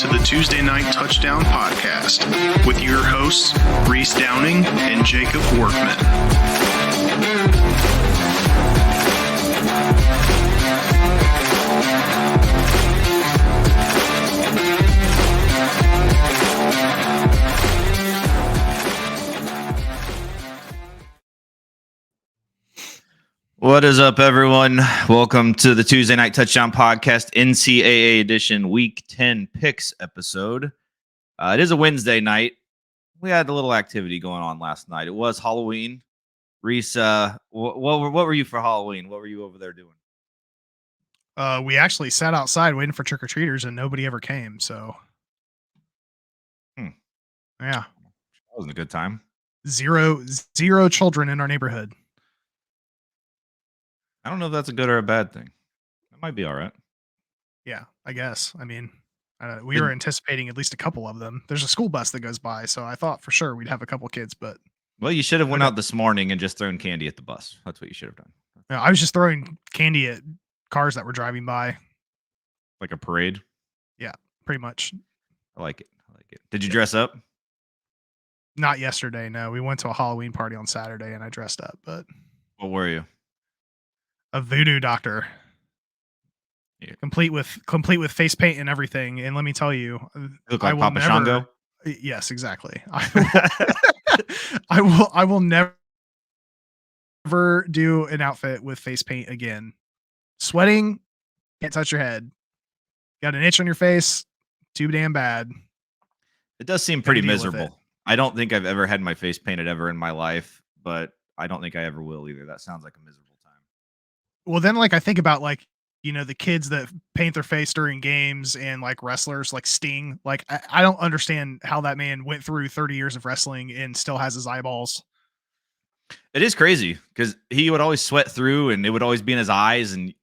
to the Tuesday Night Touchdown Podcast with your hosts, Reese Downing and Jacob Workman. What is up, everyone? Welcome to the Tuesday Night Touchdown Podcast, NCAA edition, Week 10 picks episode. It is a Wednesday night. We had a little activity going on last night. It was Halloween. Reese, what were you for Halloween? What were you over there doing? We actually sat outside waiting for trick-or-treaters, and nobody ever came, so. Yeah. That wasn't a good time. Zero children in our neighborhood. I don't know if that's a good or a bad thing. That might be all right. Yeah, I guess. I mean, we were anticipating at least a couple of them. There's a school bus that goes by, so I thought for sure we'd have a couple kids, but. Well, you should have went out this morning and just thrown candy at the bus. That's what you should have done. I was just throwing candy at cars that were driving by. Like a parade? Yeah, pretty much. I like it. Did you dress up? Not yesterday, no. We went to a Halloween party on Saturday, and I dressed up, but. What were you? A voodoo doctor. Yeah. Complete with face paint and everything. And let me tell you, You look like Papa Shango? Yes, exactly. I will never do an outfit with face paint again. Sweating, can't touch your head. Got an itch on your face, too damn bad. It does seem pretty miserable. I don't think I've ever had my face painted ever in my life, but I don't think I ever will either. That sounds like a miserable time. Well, then, I think about, the kids that paint their face during games and, wrestlers like Sting. I don't understand how that man went through 30 years of wrestling and still has his eyeballs. It is crazy because he would always sweat through and it would always be in his eyes. And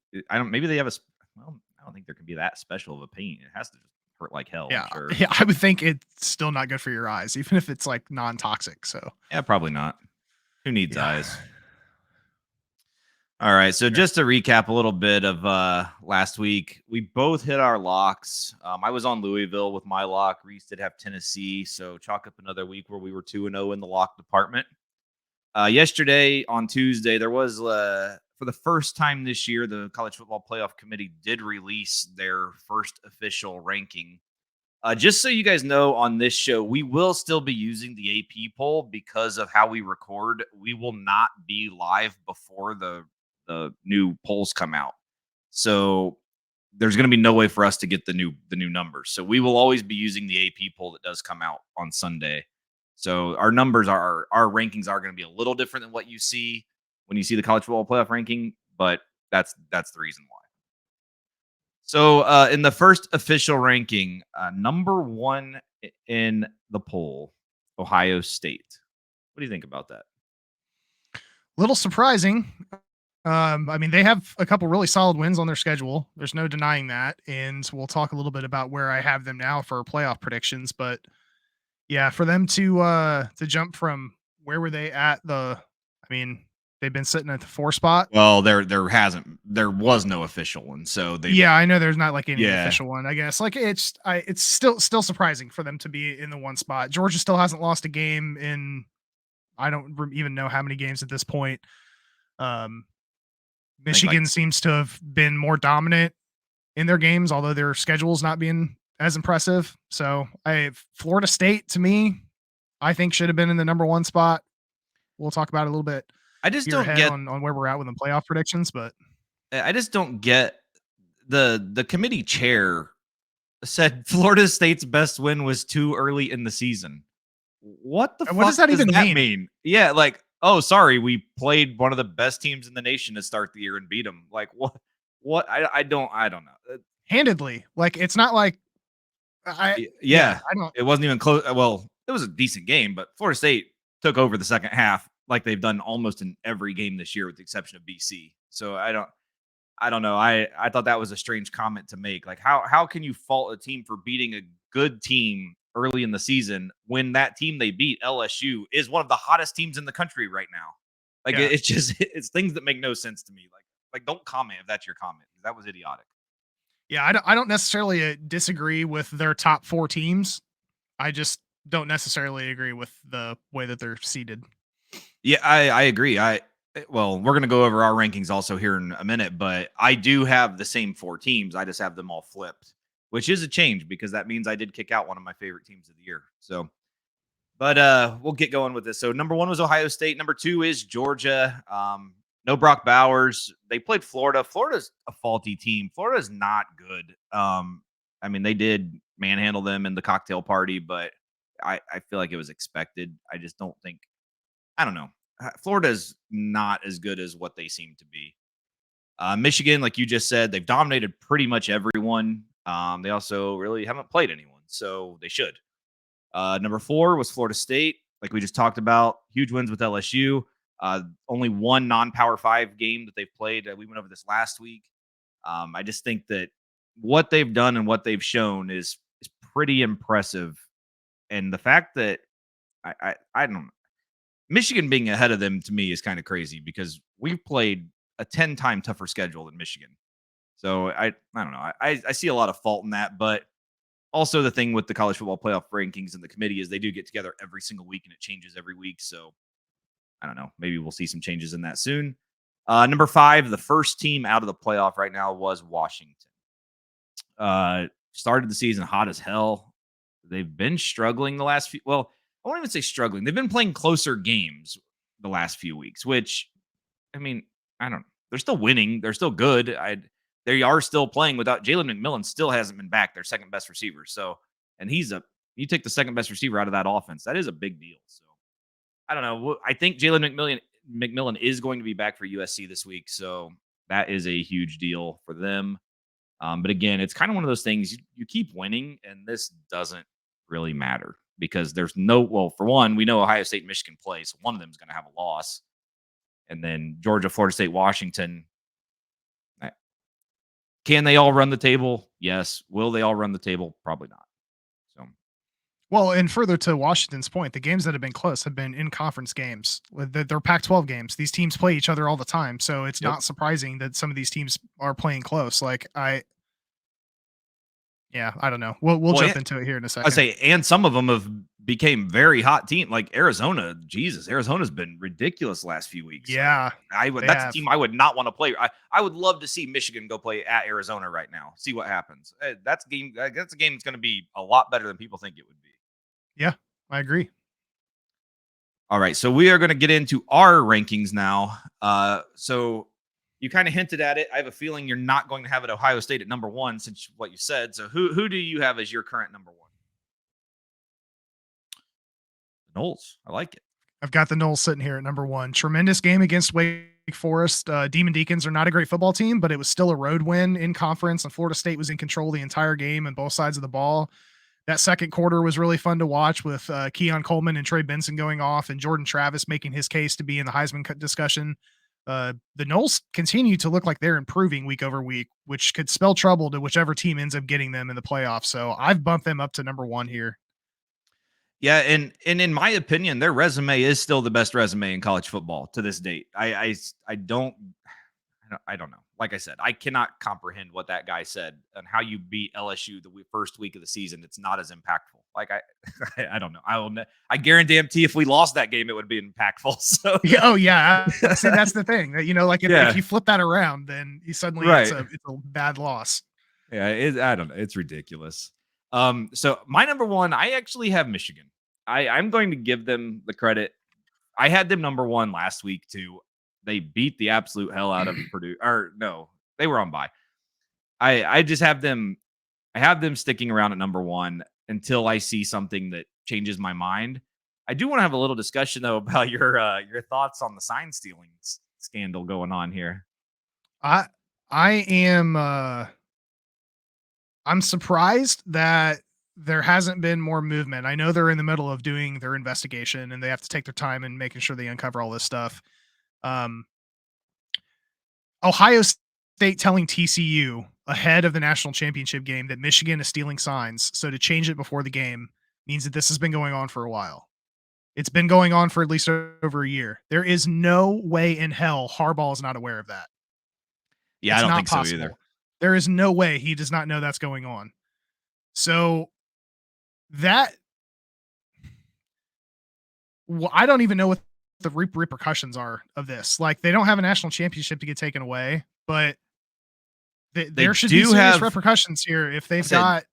maybe they have I don't think there can be that special of a paint. It has to just hurt like hell. Yeah. I'm sure. Yeah. I would think it's still not good for your eyes, even if it's non-toxic. So, yeah, probably not. Who needs eyes? All right, so just to recap a little bit of last week, we both hit our locks. I was on Louisville with my lock. Reese did have Tennessee, so chalk up another week where we were 2-0 in the lock department. Yesterday, on Tuesday, there was, for the first time this year, the College Football Playoff Committee did release their first official ranking. Just so you guys know, on this show, we will still be using the AP poll because of how we record. We will not be live before the new polls come out. So there's going to be no way for us to get the new numbers. So we will always be using the AP poll that does come out on Sunday. So our numbers our rankings are going to be a little different than what you see when you see the college football playoff ranking, but that's the reason why. So in the first official ranking, number 1 in the poll, Ohio State. What do you think about that? Little surprising. They have a couple really solid wins on their schedule. There's no denying that. And we'll talk a little bit about where I have them now for playoff predictions. But yeah, for them to jump from where were they at they've been sitting at the 4 spot. Well, there was no official one. So I know there's not any official one, I guess. It's still surprising for them to be in the 1 spot. Georgia still hasn't lost a game in, I don't even know how many games at this point. Michigan seems to have been more dominant in their games, although their schedule's not being as impressive. So Florida State, to me, I think should have been in the number 1 spot. We'll talk about it a little bit. I just don't get on where we're at with the playoff predictions, but I just don't get the committee chair said Florida State's best win was too early in the season. What does that even mean? Yeah, oh, sorry, we played one of the best teams in the nation to start the year and beat them. What? I don't know. Handedly, it's not like I don't. It wasn't even close. Well, it was a decent game, but Florida State took over the second half like they've done almost in every game this year, with the exception of BC. So I don't know. I thought that was a strange comment to make. How can you fault a team for beating a good team early in the season when that team they beat, LSU, is one of the hottest teams in the country right now? It's things that make no sense to me. Don't comment if that's your comment. That was idiotic. Yeah, I don't necessarily disagree with their top 4 teams. I just don't necessarily agree with the way that they're seeded. Yeah, I agree. Well, we're gonna go over our rankings also here in a minute, but I do have the same 4 teams. I just have them all flipped, which is a change because that means I did kick out one of my favorite teams of the year. So, but we'll get going with this. So number 1 was Ohio State. Number 2 is Georgia. No Brock Bowers. They played Florida. Florida's a faulty team. Florida's not good. I mean, they did manhandle them in the cocktail party, but I feel like it was expected. I just don't think. I don't know. Florida's not as good as what they seem to be. Michigan, like you just said, they've dominated pretty much everyone. They also really haven't played anyone, so they should. Number 4 was Florida State, like we just talked about. Huge wins with LSU. Only one non-Power 5 game that they've played. We went over this last week. I just think that what they've done and what they've shown is pretty impressive. And the fact that I don't know. Michigan being ahead of them to me is kind of crazy because we've played a 10-time tougher schedule than Michigan. So I don't know. I see a lot of fault in that, but also the thing with the college football playoff rankings and the committee is they do get together every single week and it changes every week. So I don't know. Maybe we'll see some changes in that soon. Number 5, the first team out of the playoff right now was Washington. Started the season hot as hell. They've been struggling the last few. Well, I won't even say struggling. They've been playing closer games the last few weeks, which, I mean, I don't know. They're still winning. They're still good. They are still playing without Jalen McMillan. Still hasn't been back. Their second best receiver. So, and you take the second best receiver out of that offense. That is a big deal. So, I don't know. I think Jalen McMillan is going to be back for USC this week. So that is a huge deal for them. But again, it's kind of one of those things you keep winning, and this doesn't really matter because there's no, well, for one, we know Ohio State and Michigan play, so one of them is going to have a loss. And then Georgia, Florida State, Washington. Can they all run the table? Yes. Will they all run the table? Probably not. So, Well, and further to Washington's point, the games that have been close have been in conference games. They're Pac-12 games. These teams play each other all the time, so it's yep. not surprising that some of these teams are playing close. Yeah, I don't know. We'll jump into it here in a second. I say, and some of them have became very hot team, like Arizona. Jesus, Arizona's been ridiculous last few weeks. Yeah, that's a team I would not want to play. I would love to see Michigan go play at Arizona right now. See what happens. That's a game that's going to be a lot better than people think it would be. Yeah, I agree. All right, so we are going to get into our rankings now. So you kind of hinted at it. I have a feeling you're not going to have it Ohio State at number 1 since what you said. So who do you have as your current number 1? The Noles. I like it. I've got the Noles sitting here at number 1. Tremendous game against Wake Forest. Demon Deacons are not a great football team, but it was still a road win in conference, and Florida State was in control the entire game and both sides of the ball. That second quarter was really fun to watch with Keon Coleman and Trey Benson going off and Jordan Travis making his case to be in the Heisman discussion. The Noles continue to look like they're improving week over week, which could spell trouble to whichever team ends up getting them in the playoffs. So I've bumped them up to number 1 here. Yeah, and in my opinion, their resume is still the best resume in college football to this date. I don't know. Like I said, I cannot comprehend what that guy said and how you beat LSU the first week of the season. It's not as impactful. Like I don't know. I guarantee if we lost that game, it would be impactful. So oh yeah, see, that's the thing. That if you flip that around, then you suddenly it's a bad loss. Yeah, I don't know. It's ridiculous. So my number 1, I actually have Michigan. I'm going to give them the credit. I had them number 1 last week too. They beat the absolute hell out of Purdue. Or no, they were on bye. I just have them. I have them sticking around at number 1 until I see something that changes my mind. I do want to have a little discussion though about your thoughts on the sign stealing scandal going on here. I am. I'm surprised that there hasn't been more movement. I know they're in the middle of doing their investigation and they have to take their time and making sure they uncover all this stuff. Ohio State telling TCU ahead of the national championship game that Michigan is stealing signs. So to change it before the game means that this has been going on for a while. It's been going on for at least over a year. There is no way in hell Harbaugh is not aware of that. Yeah, I don't think so either. There is no way he does not know that's going on. So that I don't even know what the repercussions are of this. Like, they don't have a national championship to get taken away, but there should be do serious have, repercussions here if they've said, got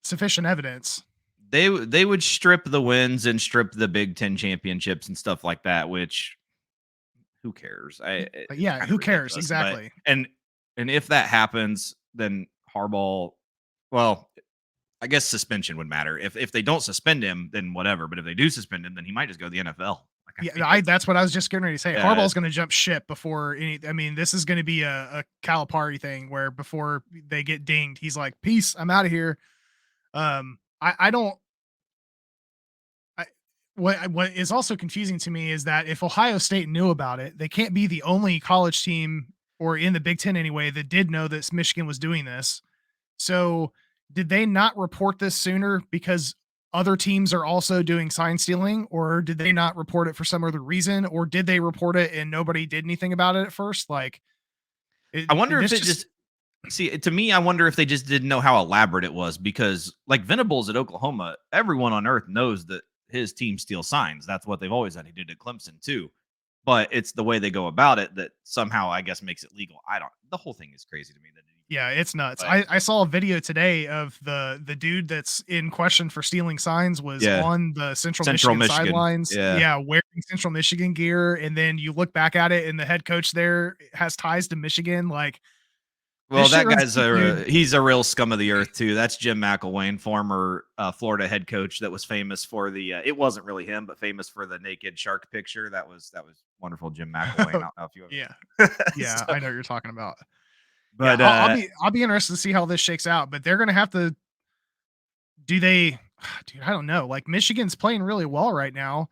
sufficient evidence. they would strip the wins and strip the Big Ten championships and stuff like that, which who cares? It's Yeah, kind who of cares? ridiculous. But Exactly. and if that happens, then Harbaugh, well, I guess suspension would matter. If they don't suspend him, then whatever. But if they do suspend him, then he might just go to the NFL. Like, I Yeah, think that's what I was just getting ready to say. yeah, Harbaugh's going to jump ship before any. I mean, this is going to be a Calipari thing where before they get dinged, he's like, "Peace, I'm out of here." I don't. What is also confusing to me is that if Ohio State knew about it, they can't be the only college team or in the Big Ten anyway that did know that Michigan was doing this. So did they not report this sooner because other teams are also doing sign stealing, or did they not report it for some other reason, or did they report it and nobody did anything about it at first? Like, I wonder if this it just see to me. I wonder if they just didn't know how elaborate it was because, like Venables at Oklahoma, everyone on earth knows that his team steals signs. That's what they've always done. He did at Clemson too. But it's the way they go about it that somehow I guess makes it legal. I don't. The whole thing is crazy to me. Yeah, it's nuts. But I saw a video today of the dude that's in question for stealing signs was yeah, on the Central Central Michigan Michigan. sidelines. Yeah. Yeah, wearing Central Michigan gear, and then you look back at it, and the head coach there has ties to Michigan. Like, Well, this shit that runs guy's deep, dude. he's a real scum of the earth too. That's Jim McElwain, former Florida head coach that was famous for the. It wasn't really him, but famous for the naked shark picture. That was wonderful, Jim McElwain. I don't know if you Yeah, ever. yeah, So, I know what you're talking about. Yeah, but I'll be interested to see how this shakes out, but they're gonna have to. Do they? Dude, I don't know. Like, Michigan's playing really well right now.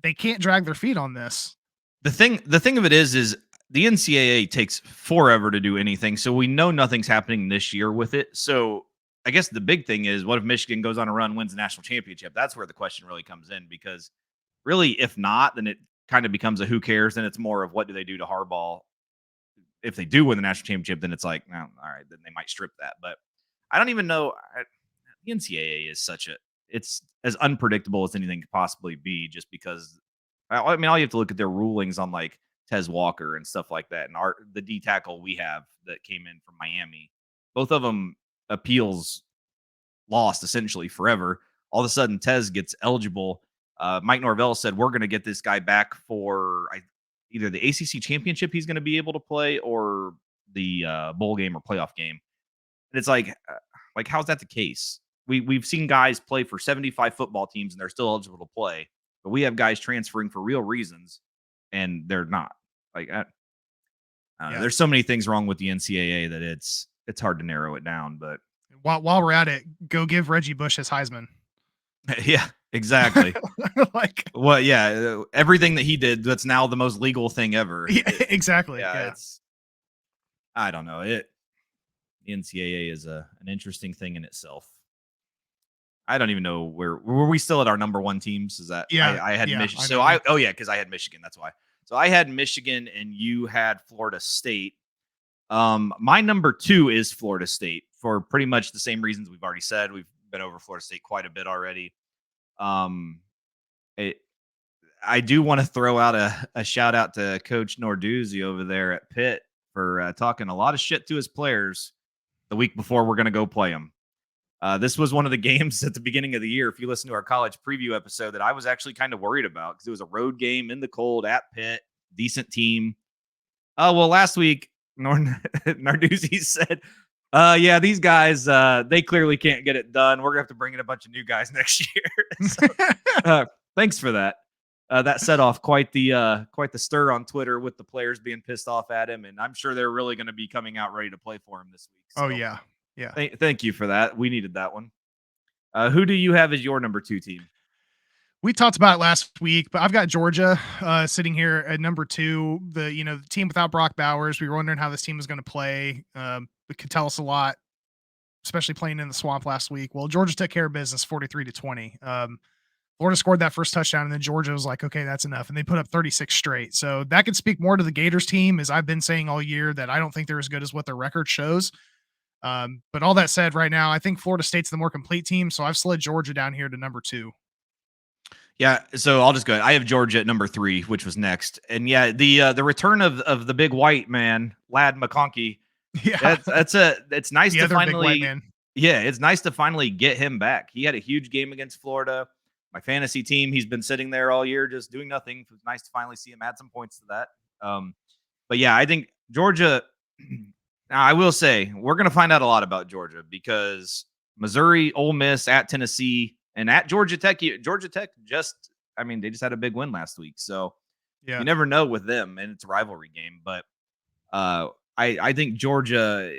They can't drag their feet on this. the thing of it is the NCAA takes forever to do anything, so we know nothing's happening this year with it. So I guess the big thing is, what if Michigan goes on a run, wins the national championship? That's where the question really comes in, because really, if not, then it kind of becomes a who cares. Then it's more of what do they do to Harbaugh. If they do win the national championship, then it's like, no, all right, then they might strip that. But I don't even know. The NCAA is it's as unpredictable as anything could possibly be, just because. I mean, all you have to look at their rulings on like Tez Walker and stuff like that, and the D tackle we have that came in from Miami. Both of them appeals lost essentially forever. All of a sudden, Tez gets eligible. Mike Norvell said we're going to get this guy back for either the ACC championship he's going to be able to play, or the bowl game or playoff game. And it's like how's that the case? We've seen guys play for 75 football teams and they're still eligible to play, but we have guys transferring for real reasons and they're not. Like, there's so many things wrong with the NCAA that it's hard to narrow it down. But While we're at it, go give Reggie Bush his Heisman. yeah, exactly. Like, well, yeah, everything that he did, that's now the most legal thing ever. Yeah, exactly. Yeah, it's, I don't know. The NCAA is an interesting thing in itself. I don't even know were we still at our number one teams? Is that I had Michigan. So because I had Michigan. That's why. So I had Michigan and you had Florida State. My number two is Florida State for pretty much the same reasons we've already said. We've been over Florida State quite a bit already. I do want to throw out a shout out to Coach Norduzzi over there at Pitt for talking a lot of shit to his players the week before we're going to go play them. This was one of the games at the beginning of the year, if you listen to our college preview episode, that I was actually kind of worried about because it was a road game in the cold at Pitt, decent team. Well, last week, Narduzzi said, yeah, these guys, they clearly can't get it done. We're going to have to bring in a bunch of new guys next year. So, thanks for that. That set off quite the stir on Twitter with the players being pissed off at him, and I'm sure they're really going to be coming out ready to play for him this week. So, oh yeah. Yeah. Thank you for that. We needed that one. Who do you have as your number two team? We talked about it last week, but I've got Georgia sitting here at number two. The team without Brock Bowers. We were wondering how this team was going to play. It could tell us a lot, especially playing in the swamp last week. Well, Georgia took care of business 43-20. Florida scored that first touchdown, and then Georgia was like, okay, that's enough. And they put up 36 straight. So that could speak more to the Gators team, as I've been saying all year that I don't think they're as good as what their record shows. But all that said, right now, I think Florida State's the more complete team. So I've slid Georgia down here to number 2. Yeah, so I'll just go. I have Georgia at number 3, which was next. And yeah, the return of the big white man, Lad McConkey. Yeah. It's nice The to other big white finally man. Yeah, it's nice to finally get him back. He had a huge game against Florida. My fantasy team, he's been sitting there all year just doing nothing. It was nice to finally see him add some points to that. But yeah, I think Georgia. Now, I will say we're going to find out a lot about Georgia because Missouri, Ole Miss, at Tennessee, and at Georgia Tech. Georgia Tech they just had a big win last week. So Yeah. you never know with them, and it's a rivalry game. But I think Georgia.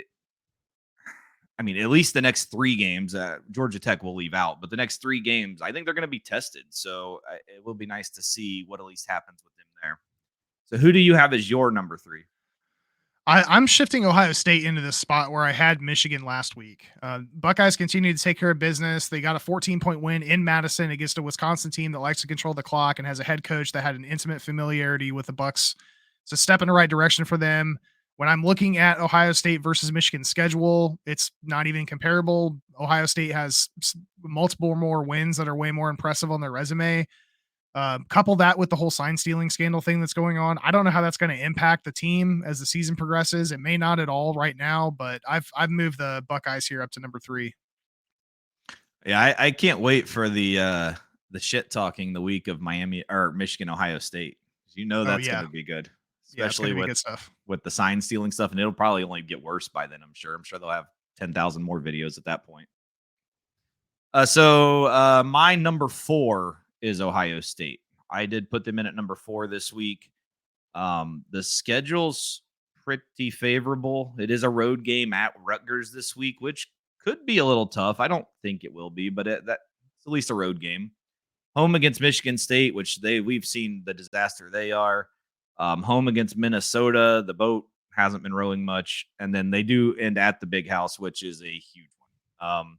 I mean, at least the next 3 games, Georgia Tech will leave out. But the next 3 games, I think they're going to be tested. So it will be nice to see what at least happens with them there. So who do you have as your number 3? I'm shifting Ohio State into this spot where I had Michigan last week. Buckeyes continue to take care of business. They got a 14-point win in Madison against a Wisconsin team that likes to control the clock and has a head coach that had an intimate familiarity with the Bucks. It's a step in the right direction for them. When I'm looking at Ohio State versus Michigan's schedule, it's not even comparable. Ohio State has multiple more wins that are way more impressive on their resume. Couple that with the whole sign stealing scandal thing that's going on. I don't know how that's going to impact the team as the season progresses. It may not at all right now, but I've moved the Buckeyes here up to number 3. Yeah, I can't wait for the shit talking the week of Miami or Michigan, Ohio State. That's going to be good, especially with good stuff. With the sign stealing stuff, and it'll probably only get worse by then. I'm sure they'll have 10,000 more videos at that point. So my number 4 is Ohio State. I did put them in at number 4 this week. The schedule's pretty favorable. It is a road game at Rutgers this week, which could be a little tough. I don't think it will be, but that's at least a road game. Home against Michigan State, which we've seen the disaster they are. Home against Minnesota, the boat hasn't been rowing much, and then they do end at the Big House, which is a huge one.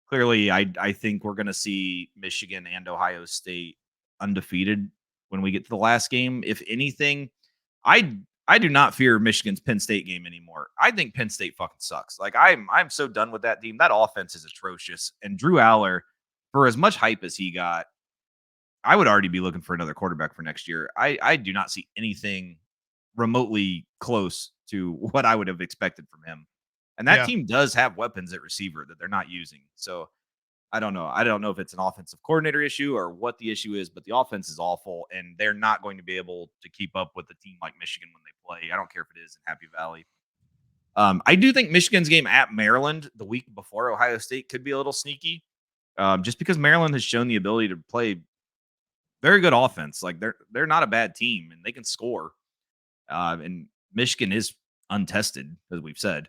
Clearly, I think we're going to see Michigan and Ohio State undefeated when we get to the last game. If anything, I do not fear Michigan's Penn State game anymore. I think Penn State fucking sucks. Like I'm so done with that team. That offense is atrocious. And Drew Aller, for as much hype as he got, I would already be looking for another quarterback for next year. I do not see anything remotely close to what I would have expected from him. And that team does have weapons at receiver that they're not using. So I don't know. I don't know if it's an offensive coordinator issue or what the issue is, but the offense is awful, and they're not going to be able to keep up with a team like Michigan when they play. I don't care if it is in Happy Valley. I do think Michigan's game at Maryland the week before Ohio State could be a little sneaky, just because Maryland has shown the ability to play very good offense. Like they're not a bad team, and they can score. And Michigan is untested, as we've said.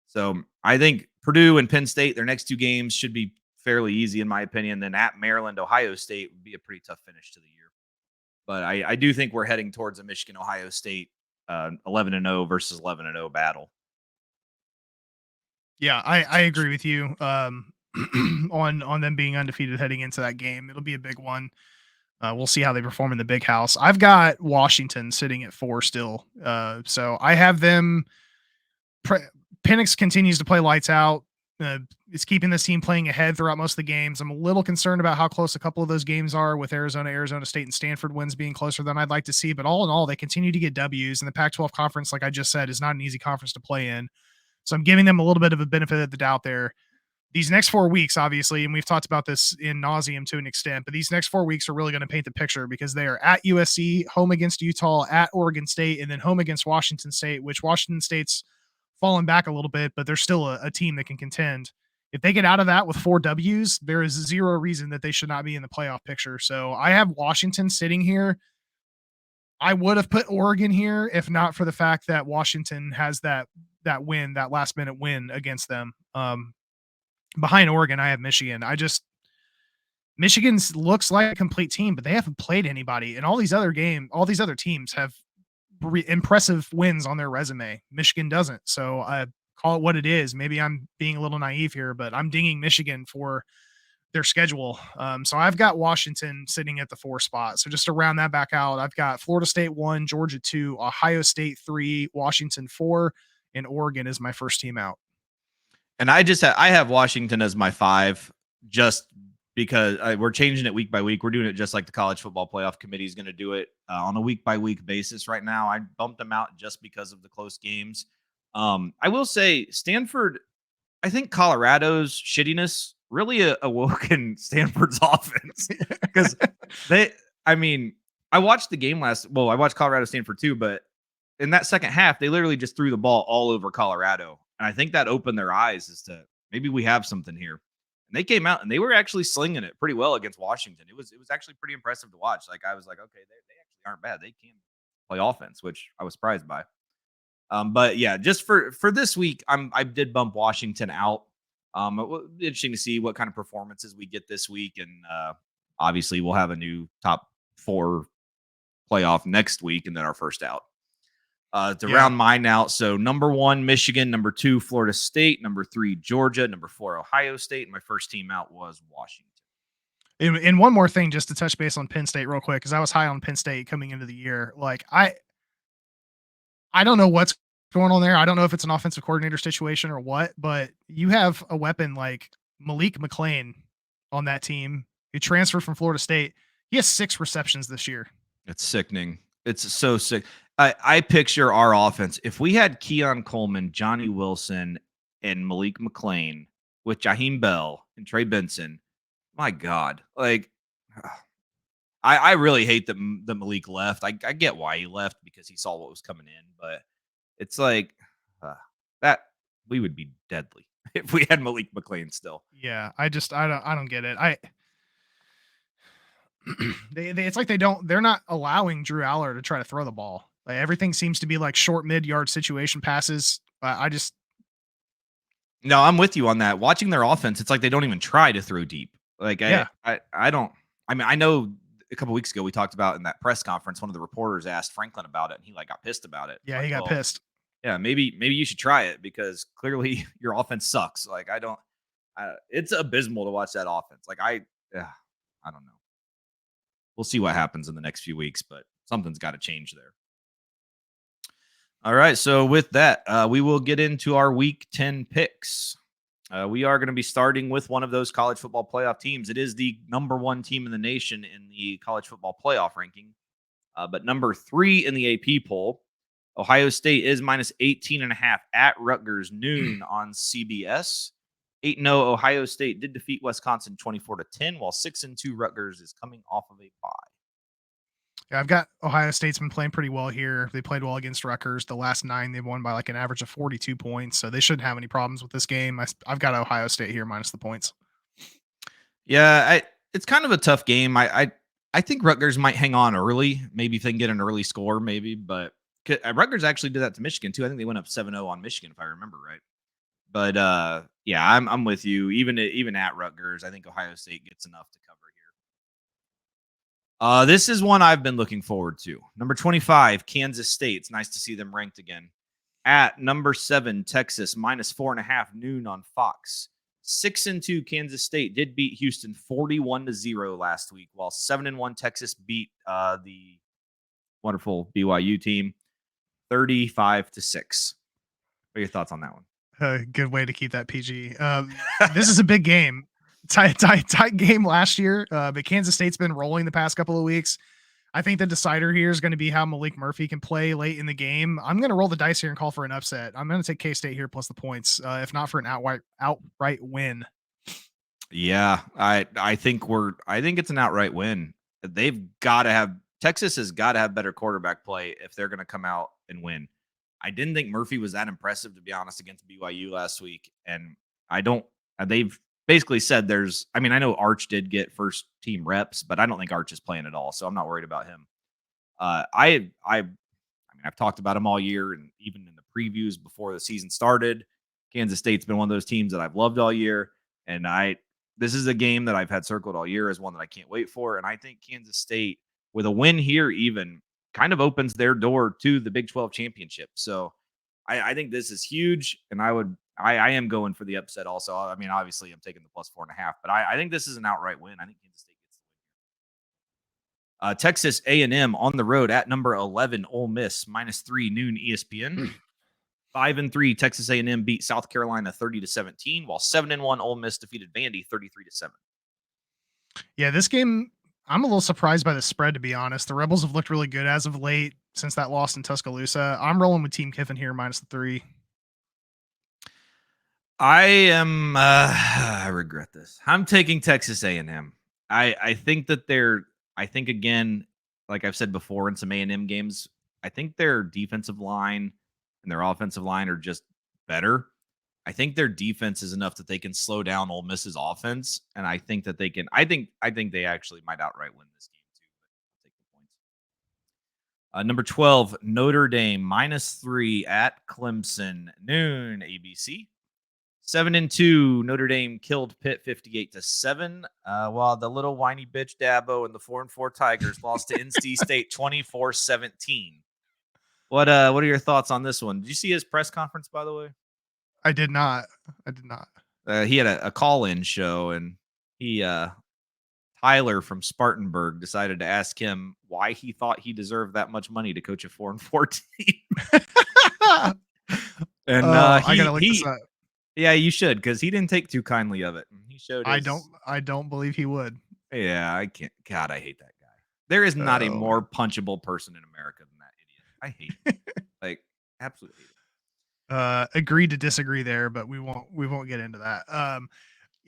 So I think Purdue and Penn State, their next 2 games should be fairly easy, in my opinion. Then at Maryland, Ohio State would be a pretty tough finish to the year. But I do think we're heading towards a Michigan-Ohio State 11-0 versus 11-0 battle. Yeah, I agree with you on them being undefeated heading into that game. It'll be a big one. We'll see how they perform in the Big House. I've got Washington sitting at 4 still. So I have them. Penix continues to play lights out. It's keeping this team playing ahead throughout most of the games. I'm a little concerned about how close a couple of those games are with Arizona State, and Stanford wins being closer than I'd like to see. But all in all, they continue to get W's. And the Pac-12 conference, like I just said, is not an easy conference to play in. So I'm giving them a little bit of a benefit of the doubt there. These next 4 weeks, obviously, and we've talked about this in nauseum to an extent, but these next 4 weeks are really going to paint the picture because they are at USC, home against Utah, at Oregon State, and then home against Washington State, which Washington State's fallen back a little bit, but they're still a team that can contend. If they get out of that with 4 W's, there is zero reason that they should not be in the playoff picture. So I have Washington sitting here. I would have put Oregon here if not for the fact that Washington has that win, that last minute win against them. Behind Oregon, I have Michigan. Michigan looks like a complete team, but they haven't played anybody. And all these other teams have impressive wins on their resume. Michigan doesn't. So I call it what it is. Maybe I'm being a little naive here, but I'm dinging Michigan for their schedule. So I've got Washington sitting at the 4 spot. So just to round that back out, I've got Florida State 1, Georgia 2, Ohio State 3, Washington 4, and Oregon is my first team out. And I have Washington as my 5 just because we're changing it week by week. We're doing it just like the college football playoff committee is going to do it on a week by week basis right now. I bumped them out just because of the close games. I will say Stanford, I think Colorado's shittiness really awoken Stanford's offense because I watched the game I watched Colorado Stanford too, but in that second half, they literally just threw the ball all over Colorado. And I think that opened their eyes as to maybe we have something here. And they came out and they were actually slinging it pretty well against Washington. It was actually pretty impressive to watch. Like I was like, okay, they actually aren't bad. They can play offense, which I was surprised by. But yeah, just for this week, I did bump Washington out. It will be interesting to see what kind of performances we get this week, and obviously we'll have a new top 4 playoff next week, and then our first out. To round mine out, so number 1 Michigan, number 2 Florida State, number 3 Georgia, number 4 Ohio State, and my first team out was Washington. And one more thing, just to touch base on Penn State real quick, because I was high on Penn State coming into the year. Like I don't know what's going on there. I don't know if it's an offensive coordinator situation or what, but you have a weapon like Malik McLean on that team who transferred from Florida State. He has 6 receptions this year. It's sickening. It's so sick. I picture our offense. If we had Keon Coleman, Johnny Wilson, and Malik McLean with Jaheim Bell and Trey Benson, my God, like I really hate that Malik left. I get why he left because he saw what was coming in, but it's like that we would be deadly if we had Malik McLean still. Yeah, I don't get it. It's like they're not allowing Drew Aller to try to throw the ball. Like everything seems to be like short mid-yard situation passes. No, I'm with you on that. Watching their offense, it's like they don't even try to throw deep. Like I don't. I mean, I know a couple weeks ago we talked about in that press conference, one of the reporters asked Franklin about it, and he got pissed about it. Yeah, he got pissed. Yeah, maybe you should try it because clearly your offense sucks. Like it's abysmal to watch that offense. Like I don't know. We'll see what happens in the next few weeks, but something's got to change there. All right, so with that, we will get into our Week 10 picks. We are going to be starting with one of those college football playoff teams. It is the number 1 team in the nation in the college football playoff ranking, but number 3 in the AP poll. Ohio State is minus 18.5 at Rutgers noon on CBS. 8-0 Ohio State did defeat Wisconsin 24-10, while 6-2 Rutgers is coming off of a bye. Yeah, I've got Ohio State's been playing pretty well here. They played well against Rutgers. The last 9, they've won by like an average of 42 points, so they shouldn't have any problems with this game. I've got Ohio State here minus the points. Yeah, it's kind of a tough game. I think Rutgers might hang on early, maybe if they can get an early score, maybe. But Rutgers actually did that to Michigan too. I think they went up 7-0 on Michigan, if I remember right. But yeah, I'm with you. Even at Rutgers, I think Ohio State gets enough to cover here. This is one I've been looking forward to. Number 25, Kansas State. It's nice to see them ranked again. At number 7, Texas, minus 4.5 noon on Fox. 6-2 Kansas State did beat Houston 41-0 last week, while 7-1 Texas beat the wonderful BYU team 35-6. What are your thoughts on that one? Good way to keep that PG. This is a big game. Tight game last year, but Kansas State's been rolling the past couple of weeks. I think the decider here is going to be how Malik Murphy can play late in the game. I'm going to roll the dice here and call for an upset. I'm going to take K-State here plus the points, if not for an outright win. Yeah, I think it's an outright win. Texas has got to have better quarterback play if they're going to come out and win. I didn't think Murphy was that impressive, to be honest, against BYU last week. And they've basically said I know Arch did get first team reps, but I don't think Arch is playing at all. So I'm not worried about him. I've talked about him all year, and even in the previews before the season started, Kansas State's been one of those teams that I've loved all year. And this is a game that I've had circled all year as one that I can't wait for. And I think Kansas State, with a win here, even kind of opens their door to the Big 12 championship. So I think this is huge, and I would I am going for the upset also. I mean, obviously, I'm taking the plus 4.5, but I think this is an outright win. I think Kansas State gets the win. Texas A&M on the road at number 11, Ole Miss, -3, noon ESPN. 5-3, Texas A&M beat South Carolina 30-17, while 7-1 Ole Miss defeated Vandy 33-7. Yeah, this game, I'm a little surprised by the spread, to be honest. The Rebels have looked really good as of late since that loss in Tuscaloosa. I'm rolling with Team Kiffin here, -3. I regret this. I'm taking Texas A&M. I think that I think again, like I've said before in some A&M games, I think their defensive line and their offensive line are just better. I think their defense is enough that they can slow down Ole Miss's offense, and I think that they can. I think they actually might outright win this game too. But I'll take the points. Number 12, Notre Dame -3 at Clemson, noon ABC. 7-2, Notre Dame killed Pitt 58-7. While the little whiny bitch Dabo and the 4-4 Tigers lost to NC State 24-17. What are your thoughts on this one? Did you see his press conference, by the way? I did not. He had a call-in show, and Tyler from Spartanburg decided to ask him why he thought he deserved that much money to coach a 4-4 team. And I gotta look this up. Yeah, you should, because he didn't take too kindly of it. He showed. I don't believe he would. Yeah, I can't. God, I hate that guy. There is not a more punchable person in America than that idiot. I hate him. Like, absolutely hate him. Agree to disagree there, but we won't get into that.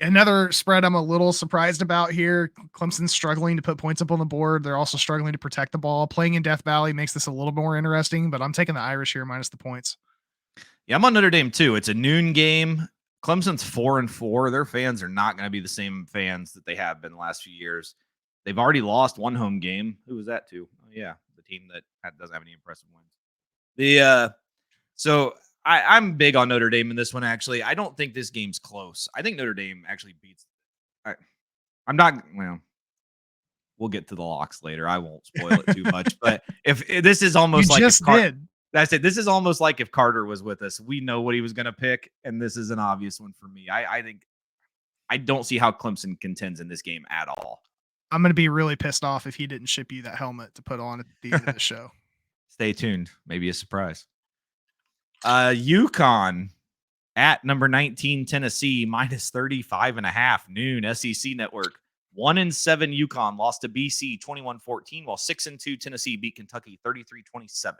Another spread I'm a little surprised about here. Clemson's struggling to put points up on the board. They're also struggling to protect the ball. Playing in Death Valley makes this a little more interesting, but I'm taking the Irish here minus the points. Yeah, I'm on Notre Dame too. It's a noon game. Clemson's 4-4. Their fans are not going to be the same fans that they have been the last few years. They've already lost one home game. Who was that to? Oh, yeah, the team that doesn't have any impressive wins. So I'm big on Notre Dame in this one, actually. I don't think this game's close. I think Notre Dame actually beats. I'm not. Well, we'll get to the locks later. I won't spoil it too much. But if this is almost like just did. That's it. This is almost like if Carter was with us. We know what he was going to pick, and this is an obvious one for me. I think I don't see how Clemson contends in this game at all. I'm going to be really pissed off if he didn't ship you that helmet to put on at the end of the show. Stay tuned. Maybe a surprise. UConn at number 19, Tennessee, -35.5, noon, SEC Network. 1-7 UConn lost to BC 21-14, while 6-2 Tennessee beat Kentucky 33-27.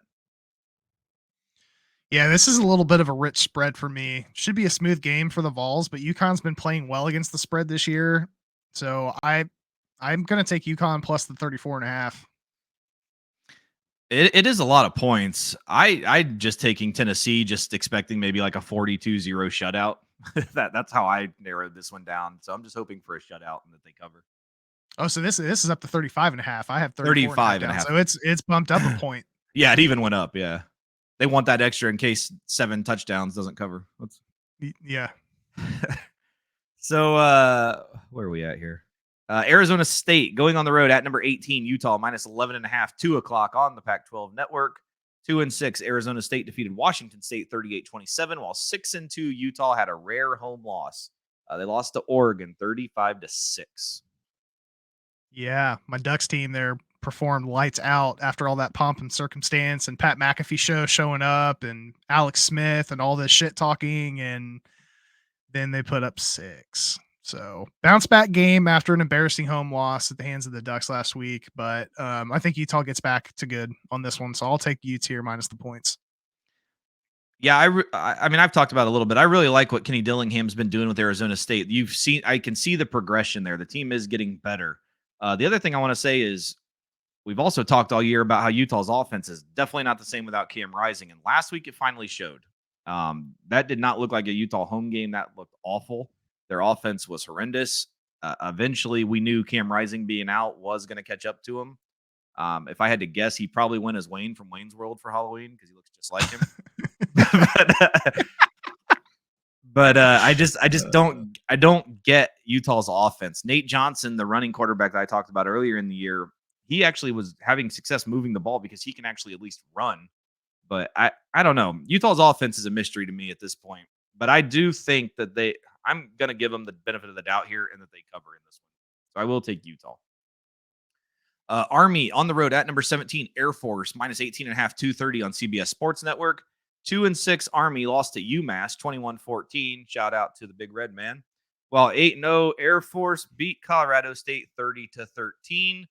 Yeah, this is a little bit of a rich spread for me. Should be a smooth game for the Vols, but UConn's been playing well against the spread this year. So I'm going to take UConn plus the 34.5. It is a lot of points. I just taking Tennessee, just expecting maybe like a 42-0 shutout. That's how I narrowed this one down. So I'm just hoping for a shutout and that they cover. Oh, so this is up to 35.5. I have 35.5. So it's bumped up a point. Yeah, it even went up. Yeah. They want that extra in case 7 touchdowns doesn't cover. Yeah. So where are we at here? Arizona State going on the road at number 18, Utah, -11.5, 2:00 on the Pac-12 network. 2-6, Arizona State defeated Washington State 38-27, while 6-2 Utah had a rare home loss. They lost to Oregon 35-6. Yeah, my Ducks team there performed lights out after all that pomp and circumstance and Pat McAfee show showing up and Alex Smith and all this shit talking, and then they put up 6. So bounce back game after an embarrassing home loss at the hands of the Ducks last week. But I think Utah gets back to good on this one. So I'll take Utes here minus the points. Yeah, I mean, I've talked about it a little bit. I really like what Kenny Dillingham's been doing with Arizona State. I can see the progression there. The team is getting better. The other thing I want to say is we've also talked all year about how Utah's offense is definitely not the same without Cam Rising. And last week it finally showed. That did not look like a Utah home game. That looked awful. Their offense was horrendous. Eventually, we knew Cam Rising being out was going to catch up to him. If I had to guess, he probably went as Wayne from Wayne's World for Halloween because he looks just like him. but I just don't get Utah's offense. Nate Johnson, the running quarterback that I talked about earlier in the year, he actually was having success moving the ball because he can actually at least run. But I don't know. Utah's offense is a mystery to me at this point. But I do think that I'm going to give them the benefit of the doubt here and that they cover in this one. So I will take Utah. Army on the road at number 17, Air Force, minus 18.5, 230 on CBS Sports Network. 2-6 Army lost to UMass, 21-14. Shout out to the Big Red Man. While 8-0 Air Force beat Colorado State 30-13.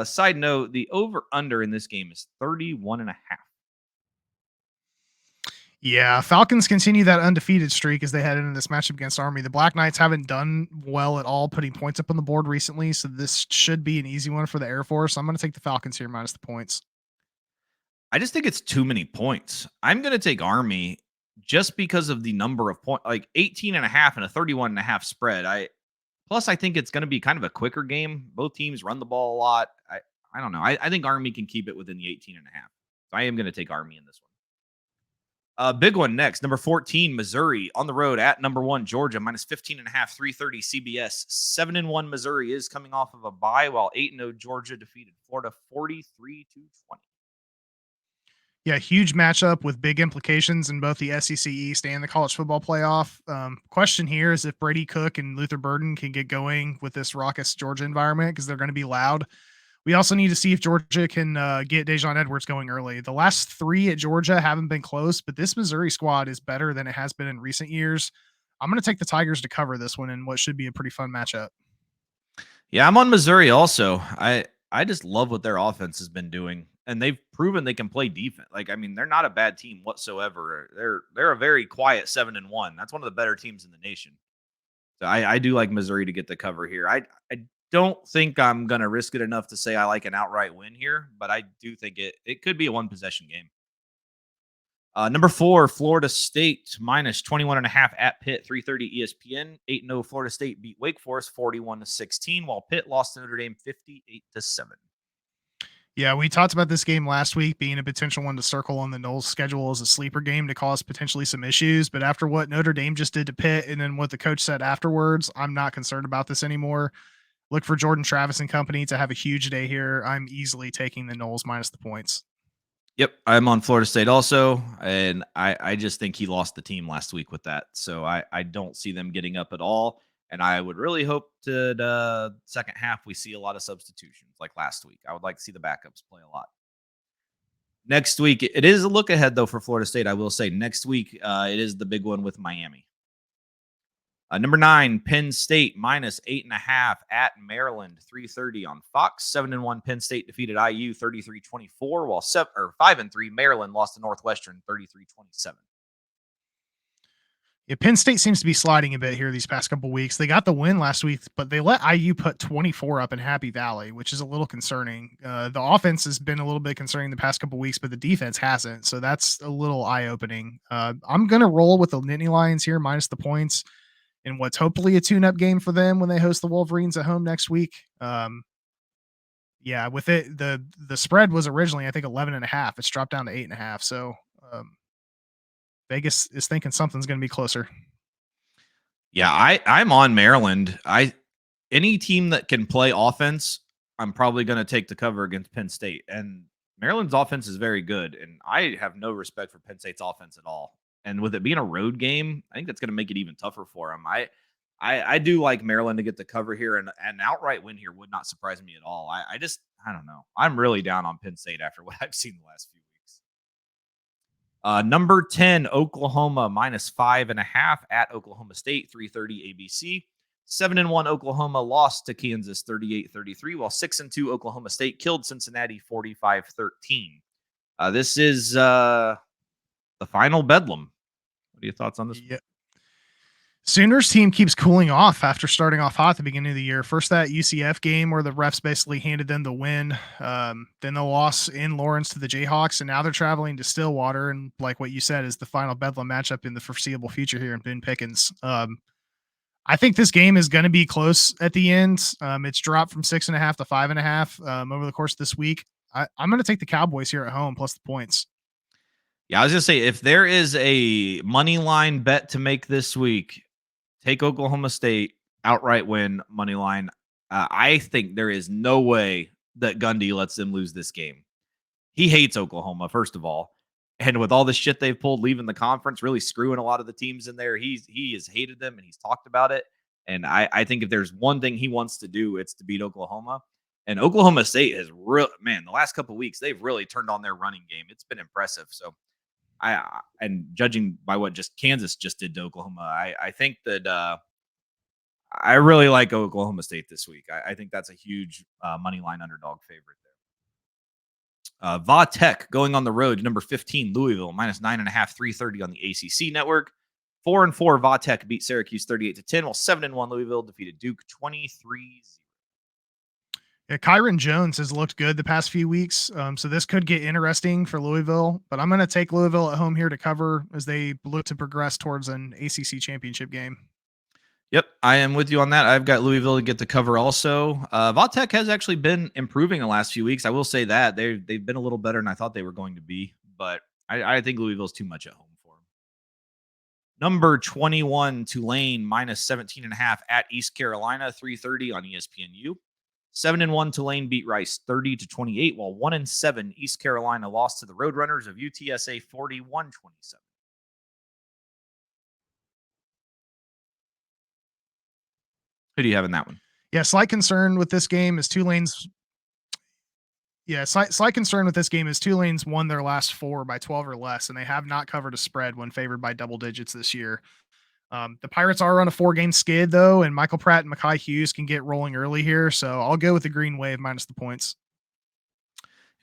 Side note, the over-under in this game is 31.5. Yeah, Falcons continue that undefeated streak as they head into this matchup against Army. The Black Knights haven't done well at all putting points up on the board recently, so this should be an easy one for the Air Force. I'm going to take the Falcons here minus the points. I just think it's too many points. I'm going to take Army just because of the number of points, like 18.5 and a 31.5 spread. Plus, I think it's going to be kind of a quicker game. Both teams run the ball a lot. I don't know. I think Army can keep it within the 18.5. So I am going to take Army in this one. Big one next. Number 14, Missouri on the road at number 1, Georgia, minus 15.5, 330 CBS. 7-1 Missouri is coming off of a bye, while 8-0 Georgia defeated Florida 43-20. Yeah, huge matchup with big implications in both the SEC East and the college football playoff. Question here is if Brady Cook and Luther Burden can get going with this raucous Georgia environment because they're going to be loud. We also need to see if Georgia can get Dejon Edwards going early. The last 3 at Georgia haven't been close, but this Missouri squad is better than it has been in recent years. I'm going to take the Tigers to cover this one in what should be a pretty fun matchup. Yeah, I'm on Missouri also. I just love what their offense has been doing, and they've proven they can play defense. Like, I mean, they're not a bad team whatsoever. They're a very quiet 7-1. That's one of the better teams in the nation. So I do like Missouri to get the cover here. I don't think I'm going to risk it enough to say I like an outright win here, but I do think it could be a one-possession game. Number 4, Florida State, minus 21.5 at Pitt, 330 ESPN. 8-0 Florida State beat Wake Forest 41-16, while Pitt lost to Notre Dame 58-7. Yeah, we talked about this game last week being a potential one to circle on the Noles schedule as a sleeper game to cause potentially some issues. But after what Notre Dame just did to Pitt and then what the coach said afterwards, I'm not concerned about this anymore. Look for Jordan Travis and company to have a huge day here. I'm easily taking the Noles minus the points. Yep, I'm on Florida State also, and I just think he lost the team last week with that. So I don't see them getting up at all. And I would really hope to the second half we see a lot of substitutions like last week. I would like to see the backups play a lot. Next week, it is a look ahead, though, for Florida State. I will say next week, it is the big one with Miami. Number 9, Penn State, minus 8.5 at Maryland, 330 on Fox. 7-1 Penn State defeated IU 33-24, while 5-3 Maryland lost to Northwestern 33-27. Yeah, Penn State seems to be sliding a bit here these past couple weeks. They got the win last week, but they let IU put 24 up in Happy Valley, which is a little concerning. The offense has been a little bit concerning the past couple weeks, but the defense hasn't. So that's a little eye-opening. I'm going to roll with the Nittany Lions here, minus the points, in what's hopefully a tune-up game for them when they host the Wolverines at home next week. Yeah, with it, the spread was originally, I think, 11.5. It's dropped down to 8.5. So Vegas is thinking something's going to be closer. Yeah, I'm on Maryland. Any team that can play offense, I'm probably going to take the cover against Penn State. And Maryland's offense is very good, and I have no respect for Penn State's offense at all. And with it being a road game, I think that's going to make it even tougher for them. I do like Maryland to get the cover here, and an outright win here would not surprise me at all. I don't know. I'm really down on Penn State after what I've seen the last few weeks. Number 10, Oklahoma, minus 5.5 at Oklahoma State, 330 ABC. 7-1 Oklahoma lost to Kansas 38-33, while 6-2 Oklahoma State killed Cincinnati 45-13. This is the final bedlam. What are your thoughts on this? Yeah. Sooners team keeps cooling off after starting off hot at the beginning of the year. First, that UCF game where the refs basically handed them the win. Then the loss in Lawrence to the Jayhawks, and now they're traveling to Stillwater. And like what you said, is the final bedlam matchup in the foreseeable future here in Ben Pickens. I think this game is going to be close at the end. It's dropped from 6.5 to 5.5 over the course of this week. I'm going to take the Cowboys here at home plus the points. Yeah, I was going to say, if there is a money line bet to make this week, take Oklahoma State, outright win, money line. I think there is no way that Gundy lets them lose this game. He hates Oklahoma, first of all. And with all the shit they've pulled leaving the conference, really screwing a lot of the teams in there, he has hated them and he's talked about it. And I think if there's one thing he wants to do, it's to beat Oklahoma. And Oklahoma State has the last couple of weeks, they've really turned on their running game. It's been impressive. So and judging by what just Kansas just did to Oklahoma, I think that I really like Oklahoma State this week. I think that's a huge money line underdog favorite there. Va Tech going on the road to number 15 Louisville -9.5, 3:30 on the ACC network. 4-4 Va Tech beat Syracuse 38-10, while 7-1 Louisville defeated Duke 23-0. Yeah, Kyron Jones has looked good the past few weeks, so this could get interesting for Louisville. But I'm going to take Louisville at home here to cover as they look to progress towards an ACC championship game. Yep, I am with you on that. I've got Louisville to get the cover also. Va Tech has actually been improving the last few weeks. I will say that. They've been a little better than I thought they were going to be, but I think Louisville's too much at home for them. Number 21, Tulane, -17.5 at East Carolina, 3:30 on ESPNU. 7-1 Tulane beat Rice 30-28, while 1-7 East Carolina lost to the Roadrunners of UTSA 41-27. Who do you have in that one? Yeah, slight concern with this game is Tulane's. Yeah, slight concern with this game is Tulane's won their last 4 by 12 or less, and they have not covered a spread when favored by double digits this year. The Pirates are on a 4-game skid, though, and Michael Pratt and Mekhi Hughes can get rolling early here, so I'll go with the Green Wave minus the points.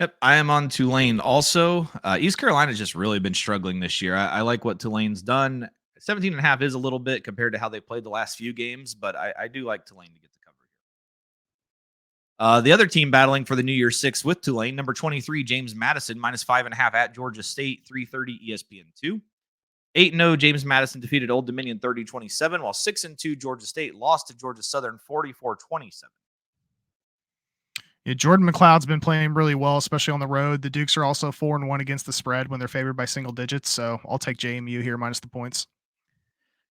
Yep, I am on Tulane also. East Carolina's just really been struggling this year. I like what Tulane's done. 17.5 is a little bit compared to how they played the last few games, but I do like Tulane to get the cover here. The other team battling for the New Year's Six with Tulane, number 23, James Madison, -5.5 at Georgia State, 3:30 ESPN2. 8-0, James Madison defeated Old Dominion 30-27, while 6-2, Georgia State lost to Georgia Southern 44-27. Yeah, Jordan McLeod's been playing really well, especially on the road. The Dukes are also 4-1 against the spread when they're favored by single digits, so I'll take JMU here minus the points.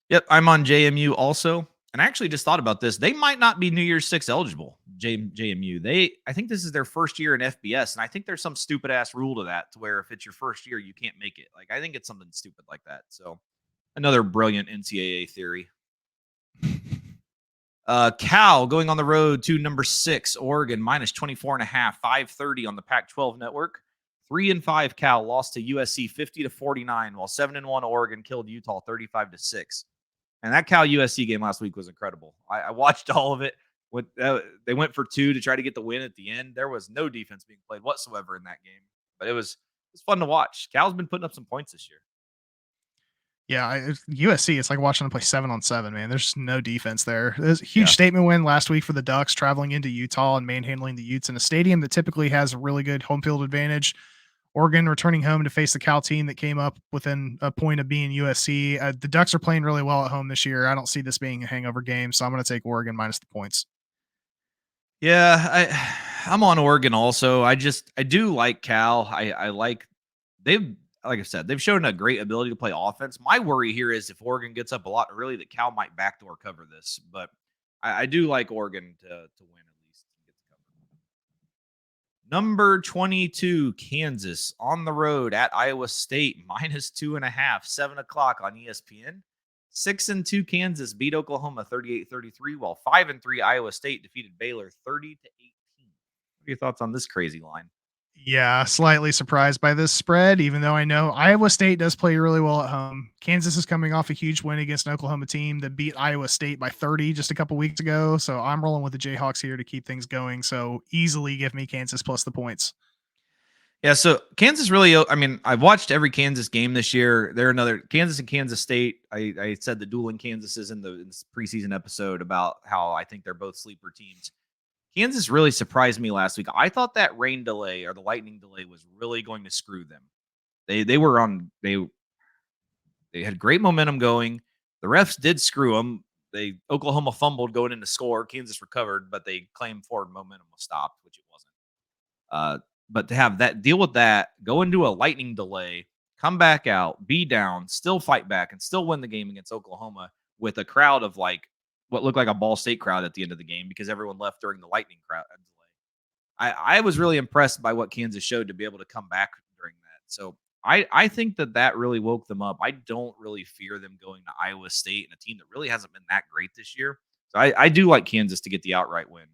Yep, I'm on JMU also. And I actually just thought about this. They might not be New Year's Six eligible, JMU. I think this is their first year in FBS, and I think there's some stupid ass rule to that, to where if it's your first year, you can't make it. Like, I think it's something stupid like that. So, another brilliant NCAA theory. Cal going on the road to number 6, Oregon, -24.5, 5:30 on the Pac-12 network. 3-5 Cal lost to USC 50-49, while 7-1 Oregon killed Utah 35-6. And that Cal USC game last week was incredible. I watched all of it. They went for 2 to try to get the win at the end. There was no defense being played whatsoever in that game, but it was fun to watch. Cal's been putting up some points this year. Yeah, USC, it's like watching them play 7-on-7, man. There's no defense there. There's a huge statement win last week for the Ducks, traveling into Utah and manhandling the Utes in a stadium that typically has a really good home field advantage. Oregon returning home to face the Cal team that came up within a point of being USC. The Ducks are playing really well at home this year. I don't see this being a hangover game, so I'm going to take Oregon minus the points. Yeah, I'm on Oregon also. I do like Cal. Like I said, they've shown a great ability to play offense. My worry here is if Oregon gets up a lot early, that Cal might backdoor cover this. But I do like Oregon to win at least. Number 22, Kansas on the road at Iowa State, -2.5, 7 o'clock on ESPN. 6-2 Kansas beat Oklahoma 38-33, while 5-3 Iowa State defeated Baylor 30-18. What are your thoughts on this crazy line? Yeah, slightly surprised by this spread, even though I know Iowa State does play really well at home. Kansas is coming off a huge win against an Oklahoma team that beat Iowa State by 30 just a couple weeks ago. So I'm rolling with the Jayhawks here to keep things going. So easily give me Kansas plus the points. Yeah, so Kansas really, I've watched every Kansas game this year. They're another Kansas and Kansas State. I said the dueling Kansases in the preseason episode about how I think they're both sleeper teams. Kansas really surprised me last week. I thought that rain delay or the lightning delay was really going to screw them. They had great momentum going. The refs did screw them. Oklahoma fumbled going into score. Kansas recovered, but they claimed forward momentum was stopped, which it wasn't. But to have that deal with that, go into a lightning delay, come back out, be down, still fight back, and still win the game against Oklahoma with a crowd of like what looked like a Ball State crowd at the end of the game because everyone left during the lightning crowd delay. I was really impressed by what Kansas showed to be able to come back during that. So I think that really woke them up. I don't really fear them going to Iowa State and a team that really hasn't been that great this year. So I do like Kansas to get the outright win.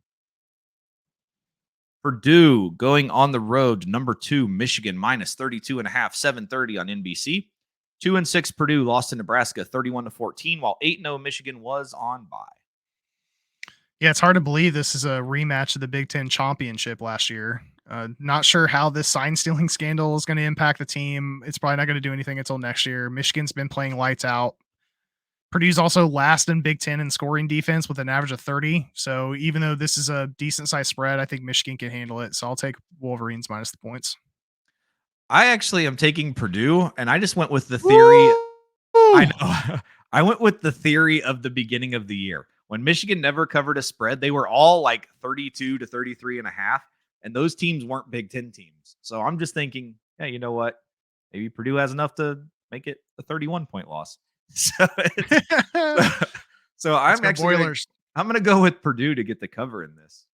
Purdue going on the road to number 2 Michigan minus 32.5, 7:30 on NBC. 2-6 Purdue lost to Nebraska 31-14, while 8-0 Michigan was on bye. Yeah, it's hard to believe this is a rematch of the Big Ten championship last year. Not sure how this sign stealing scandal is going to impact the team. It's probably not going to do anything until next year. Michigan's been playing lights out. Purdue's also last in Big Ten in scoring defense with an average of 30. So even though this is a decent sized spread, I think Michigan can handle it. So I'll take Wolverines minus the points. I actually am taking Purdue, and I just went with the theory. Woo! I know. I went with the theory of the beginning of the year. When Michigan never covered a spread, they were all like 32 to 33.5, and those teams weren't Big Ten teams. So I'm just thinking, yeah, you know what? Maybe Purdue has enough to make it a 31-point loss. So, so I'm actually I'm going to go with Purdue to get the cover in this.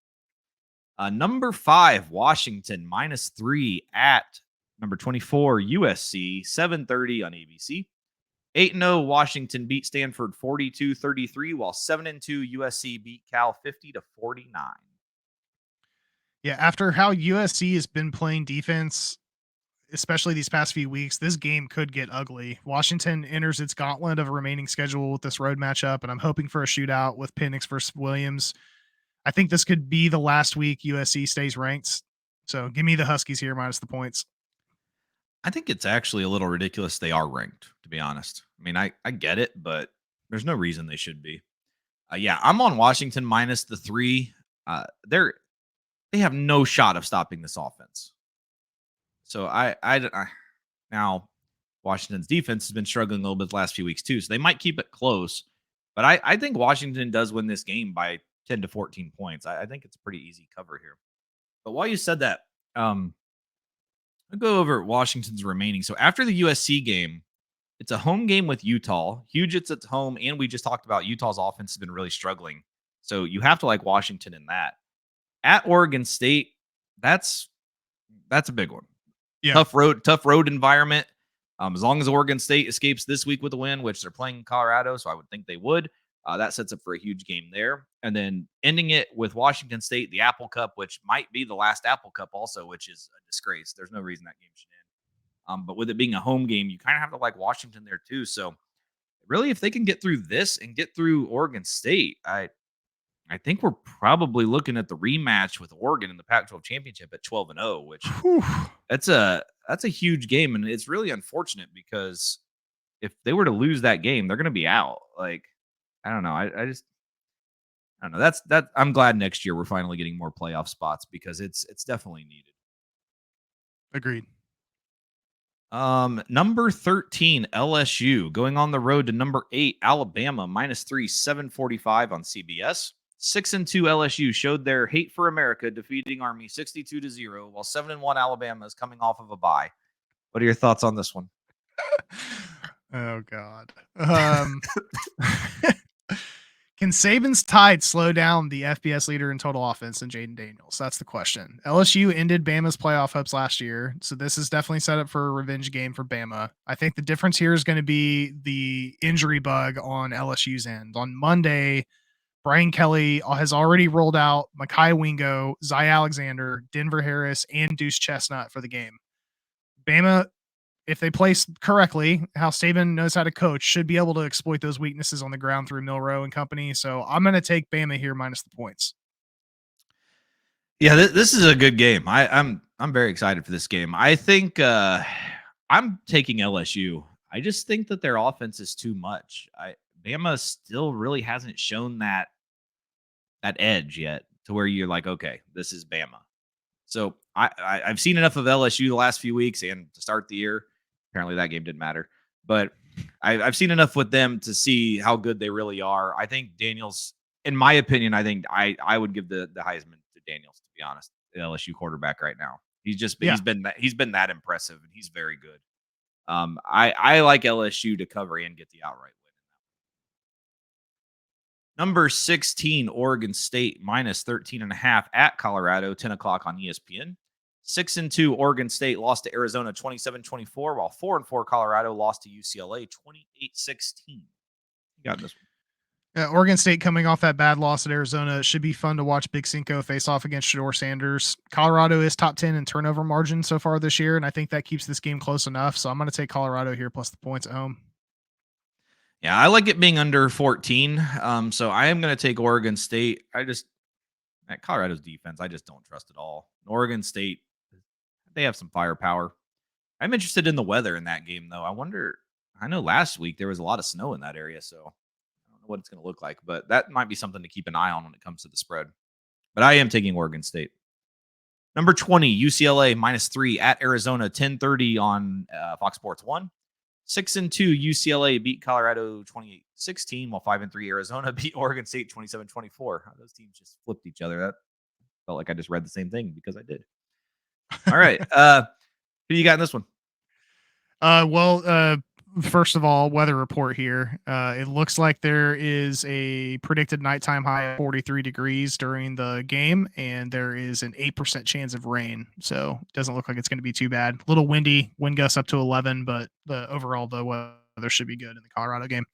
Number 5, Washington minus 3 at number 24, USC, 7:30 on ABC. 8-0 Washington beat Stanford 42-33, while 7-2 USC beat Cal 50-49. Yeah, after how USC has been playing defense, especially these past few weeks, this game could get ugly. Washington enters its gauntlet of a remaining schedule with this road matchup, and I'm hoping for a shootout with Penix versus Williams. I think this could be the last week USC stays ranked. So give me the Huskies here minus the points. I think it's actually a little ridiculous they are ranked, to be honest. I mean, I get it, but there's no reason they should be. Yeah, I'm on Washington minus the 3. They have no shot of stopping this offense. So I now Washington's defense has been struggling a little bit the last few weeks too, so they might keep it close. But I think Washington does win this game by 10 to 14 points. I think it's a pretty easy cover here. But while you said that, I'll go over Washington's remaining. So after the USC game, it's a home game with Utah. Huge, it's at home, and we just talked about Utah's offense has been really struggling. So you have to like Washington in that. At Oregon State, that's a big one. Yeah. Tough road environment. As long as Oregon State escapes this week with a win, which they're playing in Colorado, so I would think they would. That sets up for a huge game there. And then ending it with Washington State, the Apple Cup, which might be the last Apple Cup also, which is a disgrace. There's no reason that game should end. But with it being a home game, you kind of have to like Washington there too. So really, if they can get through this and get through Oregon State, I think we're probably looking at the rematch with Oregon in the Pac-12 championship at 12-0, which that's a huge game. And it's really unfortunate because if they were to lose that game, they're going to be out. Like, I don't know. I don't know. I'm glad next year we're finally getting more playoff spots because it's definitely needed. Agreed. Number 13, LSU going on the road to number 8, Alabama, minus 3, 7:45 on CBS. 6-2 LSU showed their hate for America, defeating Army 62-0, while 7-1 Alabama is coming off of a bye. What are your thoughts on this one? Oh God. Can Saban's Tide slow down the FBS leader in total offense and Jaden Daniels? That's the question. LSU ended Bama's playoff hopes last year, so this is definitely set up for a revenge game for Bama. I think the difference here is going to be the injury bug on LSU's end. On Monday, Brian Kelly has already rolled out Mekhi Wingo, Zy Alexander, Denver Harris, and Deuce Chestnut for the game. Bama, if they play correctly, how Saban knows how to coach, should be able to exploit those weaknesses on the ground through Milroe and company. So I'm going to take Bama here minus the points. Yeah, this is a good game. I'm very excited for this game. I think I'm taking LSU. I just think that their offense is too much. Bama still really hasn't shown that edge yet to where you're like, okay, this is Bama. So I've seen enough of LSU the last few weeks and to start the year. Apparently that game didn't matter, but I've seen enough with them to see how good they really are. I think Daniels, in my opinion, I think I would give the Heisman to Daniels, to be honest, the LSU quarterback right now. He's been that impressive and he's very good. I like LSU to cover and get the outright win. Number 16, Oregon State, minus 13.5 at Colorado, 10 o'clock on ESPN. 6-2 Oregon State lost to Arizona 27-24, while 4-4 Colorado lost to UCLA 28-16. You got this one. Oregon State coming off that bad loss at Arizona. It should be fun to watch Big Cinco face off against Shedeur Sanders. Colorado is top 10 in turnover margin so far this year, and I think that keeps this game close enough. So I'm going to take Colorado here plus the points at home. Yeah, I like it being under 14. So I am going to take Oregon State. At Colorado's defense, I just don't trust at all. Oregon State, they have some firepower. I'm interested in the weather in that game, though. I know last week there was a lot of snow in that area, so I don't know what it's going to look like, but that might be something to keep an eye on when it comes to the spread. But I am taking Oregon State. Number 20, UCLA -3 at Arizona, 10:30 on Fox Sports 1. 6-2 UCLA beat Colorado 28-16, while 5-3 Arizona beat Oregon State 27-24. Those teams just flipped each other. That felt like I just read the same thing because I did. All right. Who you got in this one? First of all, weather report here. It looks like there is a predicted nighttime high of 43 degrees during the game, and there is an 8% chance of rain. So it doesn't look like it's going to be too bad. A little windy, wind gusts up to 11, but the weather should be good in the Colorado game.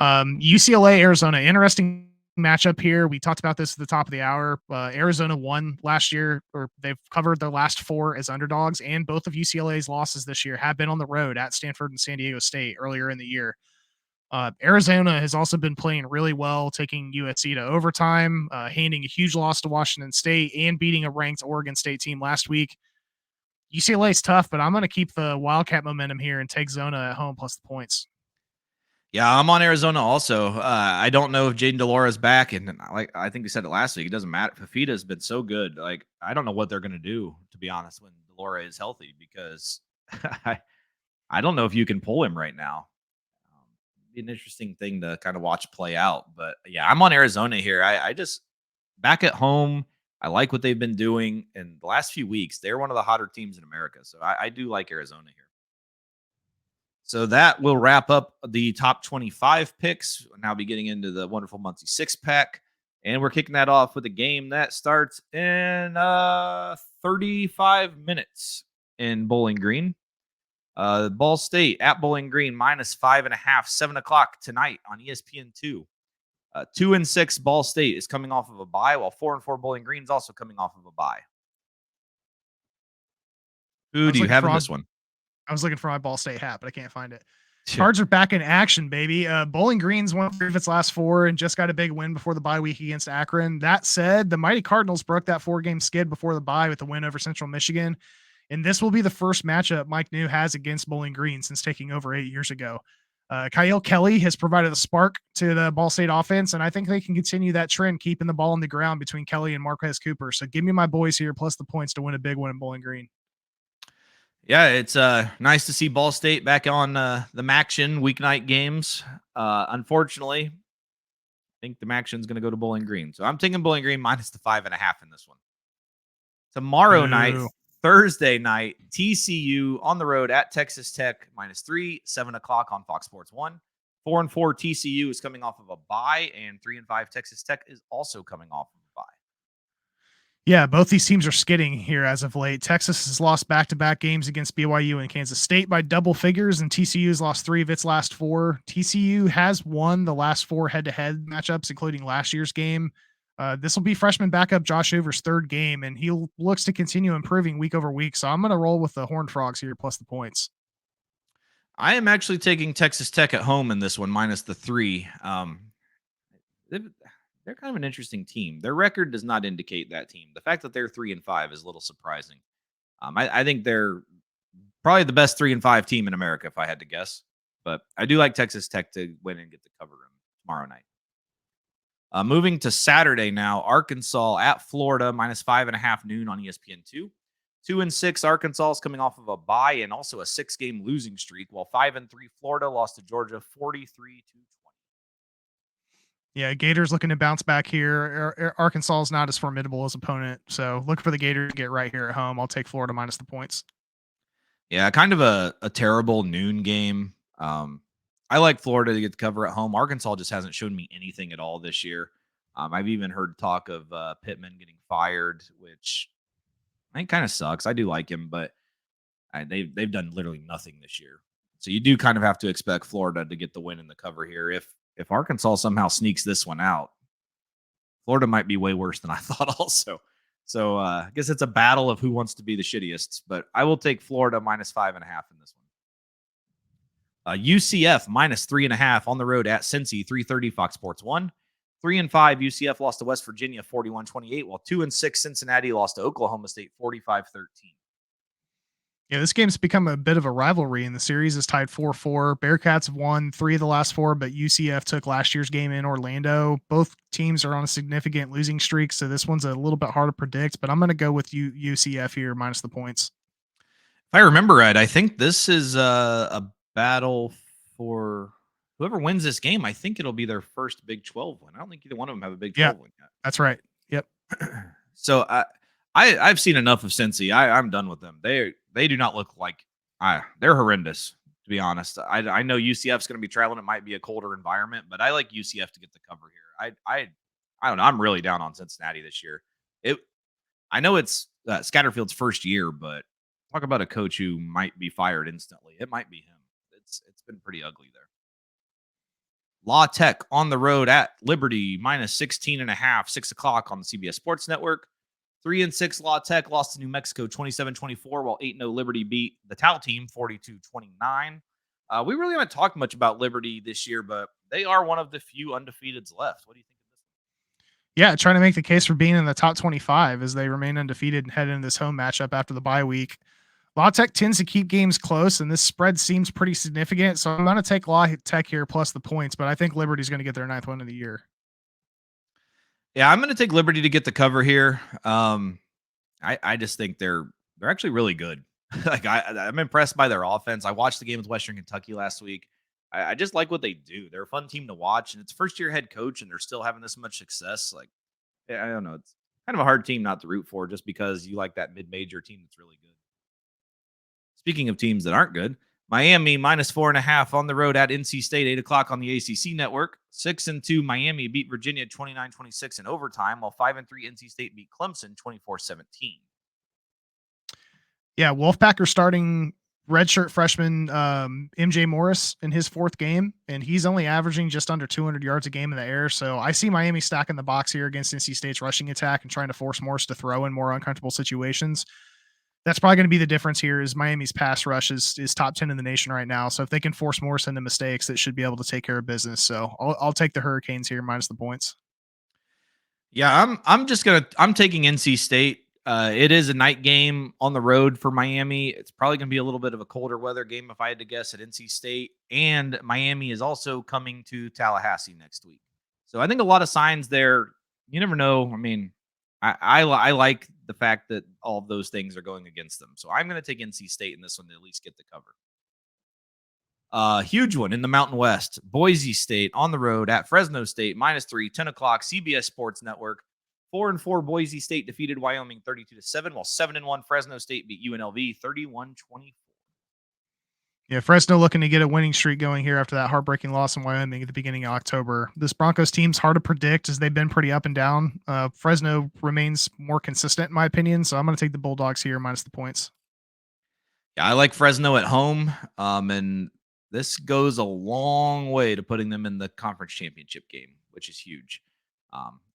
UCLA, Arizona, interesting matchup here. We talked about this at the top of the hour. Arizona won last year, or they've covered their last 4 as underdogs, and both of UCLA's losses this year have been on the road at Stanford and San Diego State earlier in the year. Arizona has also been playing really well, taking USC to overtime, handing a huge loss to Washington State, and beating a ranked Oregon State team last week. UCLA is tough, but I'm going to keep the Wildcat momentum here and take Zona at home plus the points. Yeah, I'm on Arizona also. I don't know if Jaden Delora's back, and I think we said it last week. It doesn't matter. Fafita has been so good. I don't know what they're going to do, to be honest, when Delora is healthy, because I don't know if you can pull him right now. Be an interesting thing to kind of watch play out. But yeah, I'm on Arizona here. I just back at home. I like what they've been doing in the last few weeks. They're one of the hotter teams in America, so I do like Arizona here. So that will wrap up the top 25 picks. We'll now be getting into the wonderful Muncie 6-pack. And we're kicking that off with a game that starts in 35 minutes in Bowling Green. Ball State at Bowling Green -5.5, 7 o'clock tonight on ESPN2. 2-6 Ball State is coming off of a bye, while 4-4 Bowling Green is also coming off of a bye. Who do you have in this one? I was looking for my Ball State hat, but I can't find it. Cards are back in action, baby. Bowling Green's won 3 of its last 4 and just got a big win before the bye week against Akron. That said, the Mighty Cardinals broke that 4-game skid before the bye with the win over Central Michigan. And this will be the first matchup Mike New has against Bowling Green since taking over 8 years ago. Kyle Kelly has provided a spark to the Ball State offense, and I think they can continue that trend, keeping the ball on the ground between Kelly and Marquez Cooper. So give me my boys here, plus the points to win a big one in Bowling Green. Yeah, it's nice to see Ball State back on the Maction weeknight games. Unfortunately, I think the Maction's going to go to Bowling Green. So I'm taking Bowling Green minus the 5.5 in this one. Tomorrow night, Thursday night, TCU on the road at Texas Tech -3, 7 o'clock on Fox Sports 1. 4-4 TCU is coming off of a bye, and 3-5 Texas Tech is also coming off of a bye. Yeah, both these teams are skidding here as of late. Texas has lost back-to-back games against BYU and Kansas State by double figures, and TCU has lost 3 of its last 4. TCU has won the last 4 head-to-head matchups, including last year's game. This will be freshman backup Josh Hoover's 3rd game, and he looks to continue improving week over week. So I'm going to roll with the Horned Frogs here, plus the points. I am actually taking Texas Tech at home in this one, minus the 3. They're kind of an interesting team. Their record does not indicate that team. The fact that they're 3-5 is a little surprising. I think they're probably the best 3-5 team in America, if I had to guess. But I do like Texas Tech to win and get the cover room tomorrow night. Moving to Saturday now, Arkansas at Florida, -5.5 noon on ESPN2. 2-6 Arkansas is coming off of a bye and also a 6-game losing streak, while 5-3 Florida lost to Georgia 43-20. Yeah, Gators looking to bounce back here. Arkansas is not as formidable as opponent, so look for the Gators to get right here at home. I'll take Florida minus the points. Yeah, kind of a terrible noon game. I like Florida to get the cover at home. Arkansas just hasn't shown me anything at all this year. I've even heard talk of Pittman getting fired, which It kind of sucks. I do like him, but they've done literally nothing this year. So you do kind of have to expect Florida to get the win and the cover here. If Arkansas somehow sneaks this one out, Florida might be way worse than I thought also. So I guess it's a battle of who wants to be the shittiest, but I will take Florida -5.5 in this one. UCF -3.5 on the road at Cincy, 3:30 Fox Sports 1. 3-5 UCF lost to West Virginia 41-28, while 2-6 Cincinnati lost to Oklahoma State 45-13. Yeah, this game's become a bit of a rivalry, and the series is tied 4-4. Bearcats have won 3 of the last 4, but UCF took last year's game in Orlando. Both teams are on a significant losing streak, so this one's a little bit hard to predict, but I'm going to go with UCF here minus the points. If I remember right, I think this is a battle for whoever wins this game. I think it'll be their first Big 12 win. I don't think either one of them have a Big 12 win yet. That's right. Yep. So I've seen enough of Cincy. I'm done with them. They do not look like they're horrendous, to be honest. I know UCF's going to be traveling. It might be a colder environment, but I like UCF to get the cover here. I don't know. I'm really down on Cincinnati this year. I know it's Scatterfield's first year, but talk about a coach who might be fired instantly. It might be him. It's been pretty ugly there. La Tech on the road at Liberty -16.5, 6 o'clock on the CBS Sports Network. 3-6 La Tech lost to New Mexico 27-24, while 8-0 Liberty beat the Tau team 42-29. We really haven't talked much about Liberty this year, but they are one of the few undefeateds left. What do you think of this? Yeah, trying to make the case for being in the top 25 as they remain undefeated and head into this home matchup after the bye week. La Tech tends to keep games close, and this spread seems pretty significant, so I'm going to take La Tech here plus the points, but I think Liberty's going to get their 9th win of the year. Yeah, I'm going to take Liberty to get the cover here. I just think they're actually really good. Like I'm impressed by their offense. I watched the game with Western Kentucky last week. I just like what they do. They're a fun team to watch, and it's first-year head coach, and they're still having this much success. Like, I don't know. It's kind of a hard team not to root for just because you like that mid-major team that's really good. Speaking of teams that aren't good, Miami -4.5 on the road at NC State, 8 o'clock on the ACC network. 6-2 Miami beat Virginia 29-26 in overtime, while 5-3 NC State beat Clemson 24-17. Yeah, Wolfpack starting redshirt freshman MJ Morris in his 4th game, and he's only averaging just under 200 yards a game in the air. So I see Miami stacking the box here against NC State's rushing attack and trying to force Morris to throw in more uncomfortable situations. That's probably going to be the difference here is Miami's pass rush is top 10 in the nation right now. So if they can force Morris into mistakes, that should be able to take care of business. So I'll take the Hurricanes here minus the points. Yeah, I'm taking NC State. It is a night game on the road for Miami. It's probably going to be a little bit of a colder weather game if I had to guess at NC State. And Miami is also coming to Tallahassee next week. So I think a lot of signs there. You never know. I mean, I like the fact that all of those things are going against them. So I'm going to take NC State in this one to at least get the cover. Huge one in the Mountain West. Boise State on the road at Fresno State, -3, 10 o'clock, CBS Sports Network. 4-4 Boise State defeated Wyoming 32-7, while 7-1 Fresno State beat UNLV 31-24. Yeah, Fresno looking to get a winning streak going here after that heartbreaking loss in Wyoming at the beginning of October. This Broncos team's hard to predict as they've been pretty up and down. Fresno remains more consistent in my opinion, so I'm going to take the Bulldogs here minus the points. Yeah, I like Fresno at home, and this goes a long way to putting them in the conference championship game, which is huge.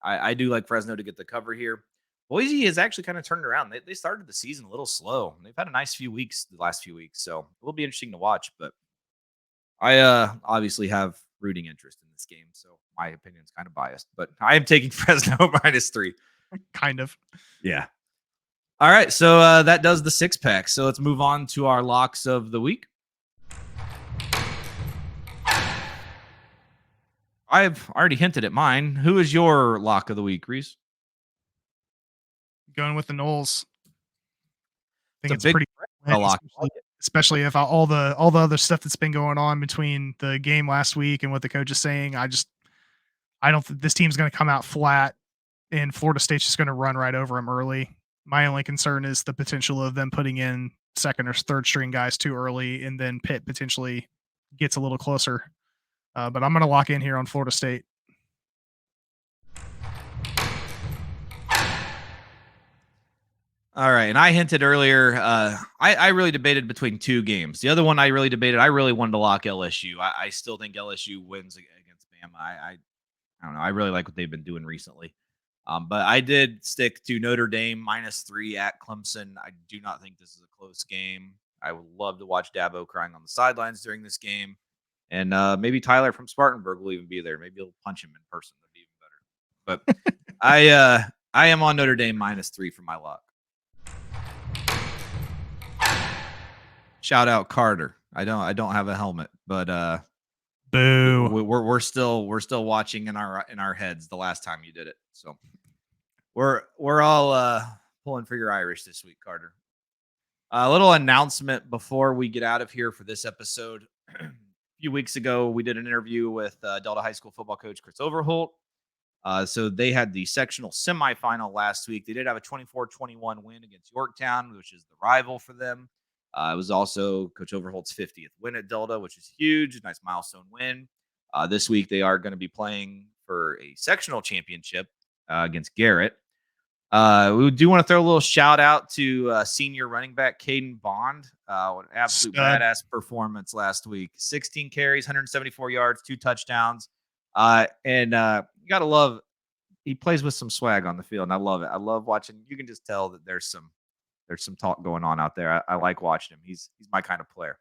I do like Fresno to get the cover here. Boise has actually kind of turned around. They started the season a little slow. They've had a nice few weeks the last few weeks, so it will be interesting to watch. But I obviously have rooting interest in this game, so my opinion is kind of biased. But I am taking Fresno -3. Kind of. Yeah. All right, so that does the 6-pack. So let's move on to our locks of the week. I've already hinted at mine. Who is your lock of the week, Reese? Going with the Knowles. I think It's a it's pretty lock. especially if all the other stuff that's been going on between the game last week and what the coach is saying. I don't think this team's going to come out flat, and Florida State's just going to run right over them early. My only concern is the potential of them putting in second or third string guys too early, and then Pitt potentially gets a little closer. But I'm going to lock in here on Florida State. All right, and I hinted earlier. I really debated between two games. The other one I really debated. I really wanted to lock LSU. I still think LSU wins against Bama. I don't know. I really like what they've been doing recently. But I did stick to Notre Dame -3 at Clemson. I do not think this is a close game. I would love to watch Dabo crying on the sidelines during this game. And maybe Tyler from Spartanburg will even be there. Maybe he'll punch him in person. That'd be even better. But I am on Notre Dame -3 for my lock. Shout out Carter. I don't have a helmet, but Boo. we're still watching in our heads the last time you did it. So we're all pulling for your Irish this week, Carter. A little announcement before we get out of here for this episode. A few weeks ago, we did an interview with Delta High School football coach Chris Overholt. So they had the sectional semifinal last week. They did have a 24-21 win against Yorktown, which is the rival for them. It was also Coach Overholt's 50th win at Delta, which is huge. Nice milestone win. This week, they are going to be playing for a sectional championship against Garrett. We do want to throw a little shout out to senior running back Caden Bond. An absolute badass performance last week. 16 carries, 174 yards, 2 touchdowns. And you got to love, he plays with some swag on the field, and I love it. I love watching. You can just tell that there's some talk going on out there. I like watching him. He's my kind of player.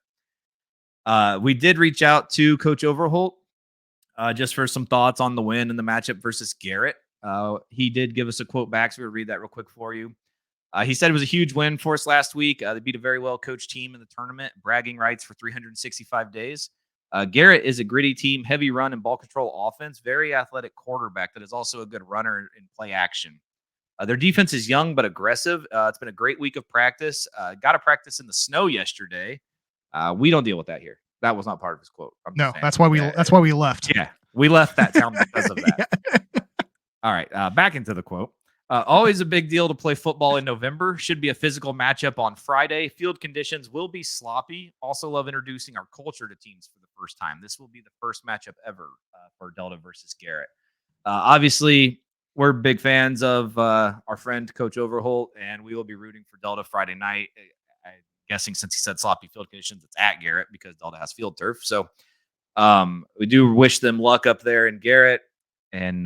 We did reach out to Coach Overholt just for some thoughts on the win and the matchup versus Garrett. He did give us a quote back, so we'll read that real quick for you. He said it was a huge win for us last week. They beat a very well-coached team in the tournament, bragging rights for 365 days. Garrett is a gritty team, heavy run and ball control offense, very athletic quarterback that is also a good runner in play action. Their defense is young but aggressive. It's been a great week of practice. Got to practice in the snow yesterday. We don't deal with that here. That was not part of his quote. No, that's why we left. Yeah, we left that town because of that. Yeah. All right, back into the quote. Always a big deal to play football in November. Should be a physical matchup on Friday. Field conditions will be sloppy. Also love introducing our culture to teams for the first time. This will be the first matchup ever for Delta versus Garrett. Obviously, we're big fans of our friend Coach Overholt, and we will be rooting for Delta Friday night. I'm guessing since he said sloppy field conditions, it's at Garrett because Delta has field turf. So we do wish them luck up there in Garrett and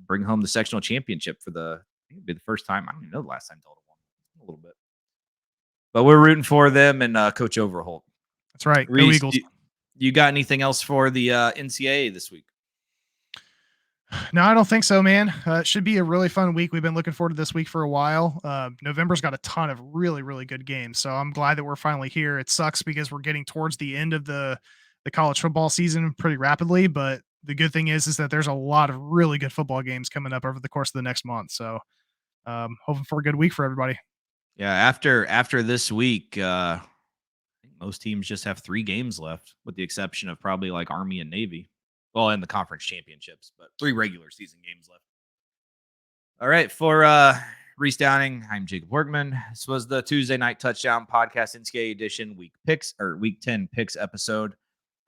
bring home the sectional championship for I think it'd be the first time. I don't even know the last time Delta won a little bit. But we're rooting for them and Coach Overholt. That's right. Reese, Go Eagles. You got anything else for the NCAA this week? No, I don't think so, man. It should be a really fun week. We've been looking forward to this week for a while. November's got a ton of really, really good games. So I'm glad that we're finally here. It sucks because we're getting towards the end of the college football season pretty rapidly. But the good thing is that there's a lot of really good football games coming up over the course of the next month. So hoping for a good week for everybody. Yeah, after this week, I think most teams just have 3 games left, with the exception of probably like Army and Navy. Well, in the conference championships, but 3 regular season games left. All right, for Reese Downing, I'm Jacob Workman. This was the Tuesday Night Touchdown Podcast NCAA edition, week 10 picks episode.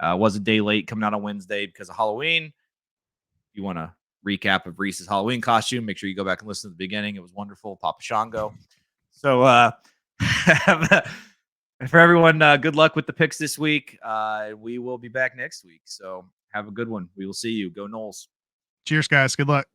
Was a day late coming out on Wednesday because of Halloween. If you want a recap of Reese's Halloween costume, make sure you go back and listen to the beginning. It was wonderful, Papa Shango. So for everyone, good luck with the picks this week. We will be back next week. So have a good one. We will see you. Go Noles. Cheers, guys. Good luck.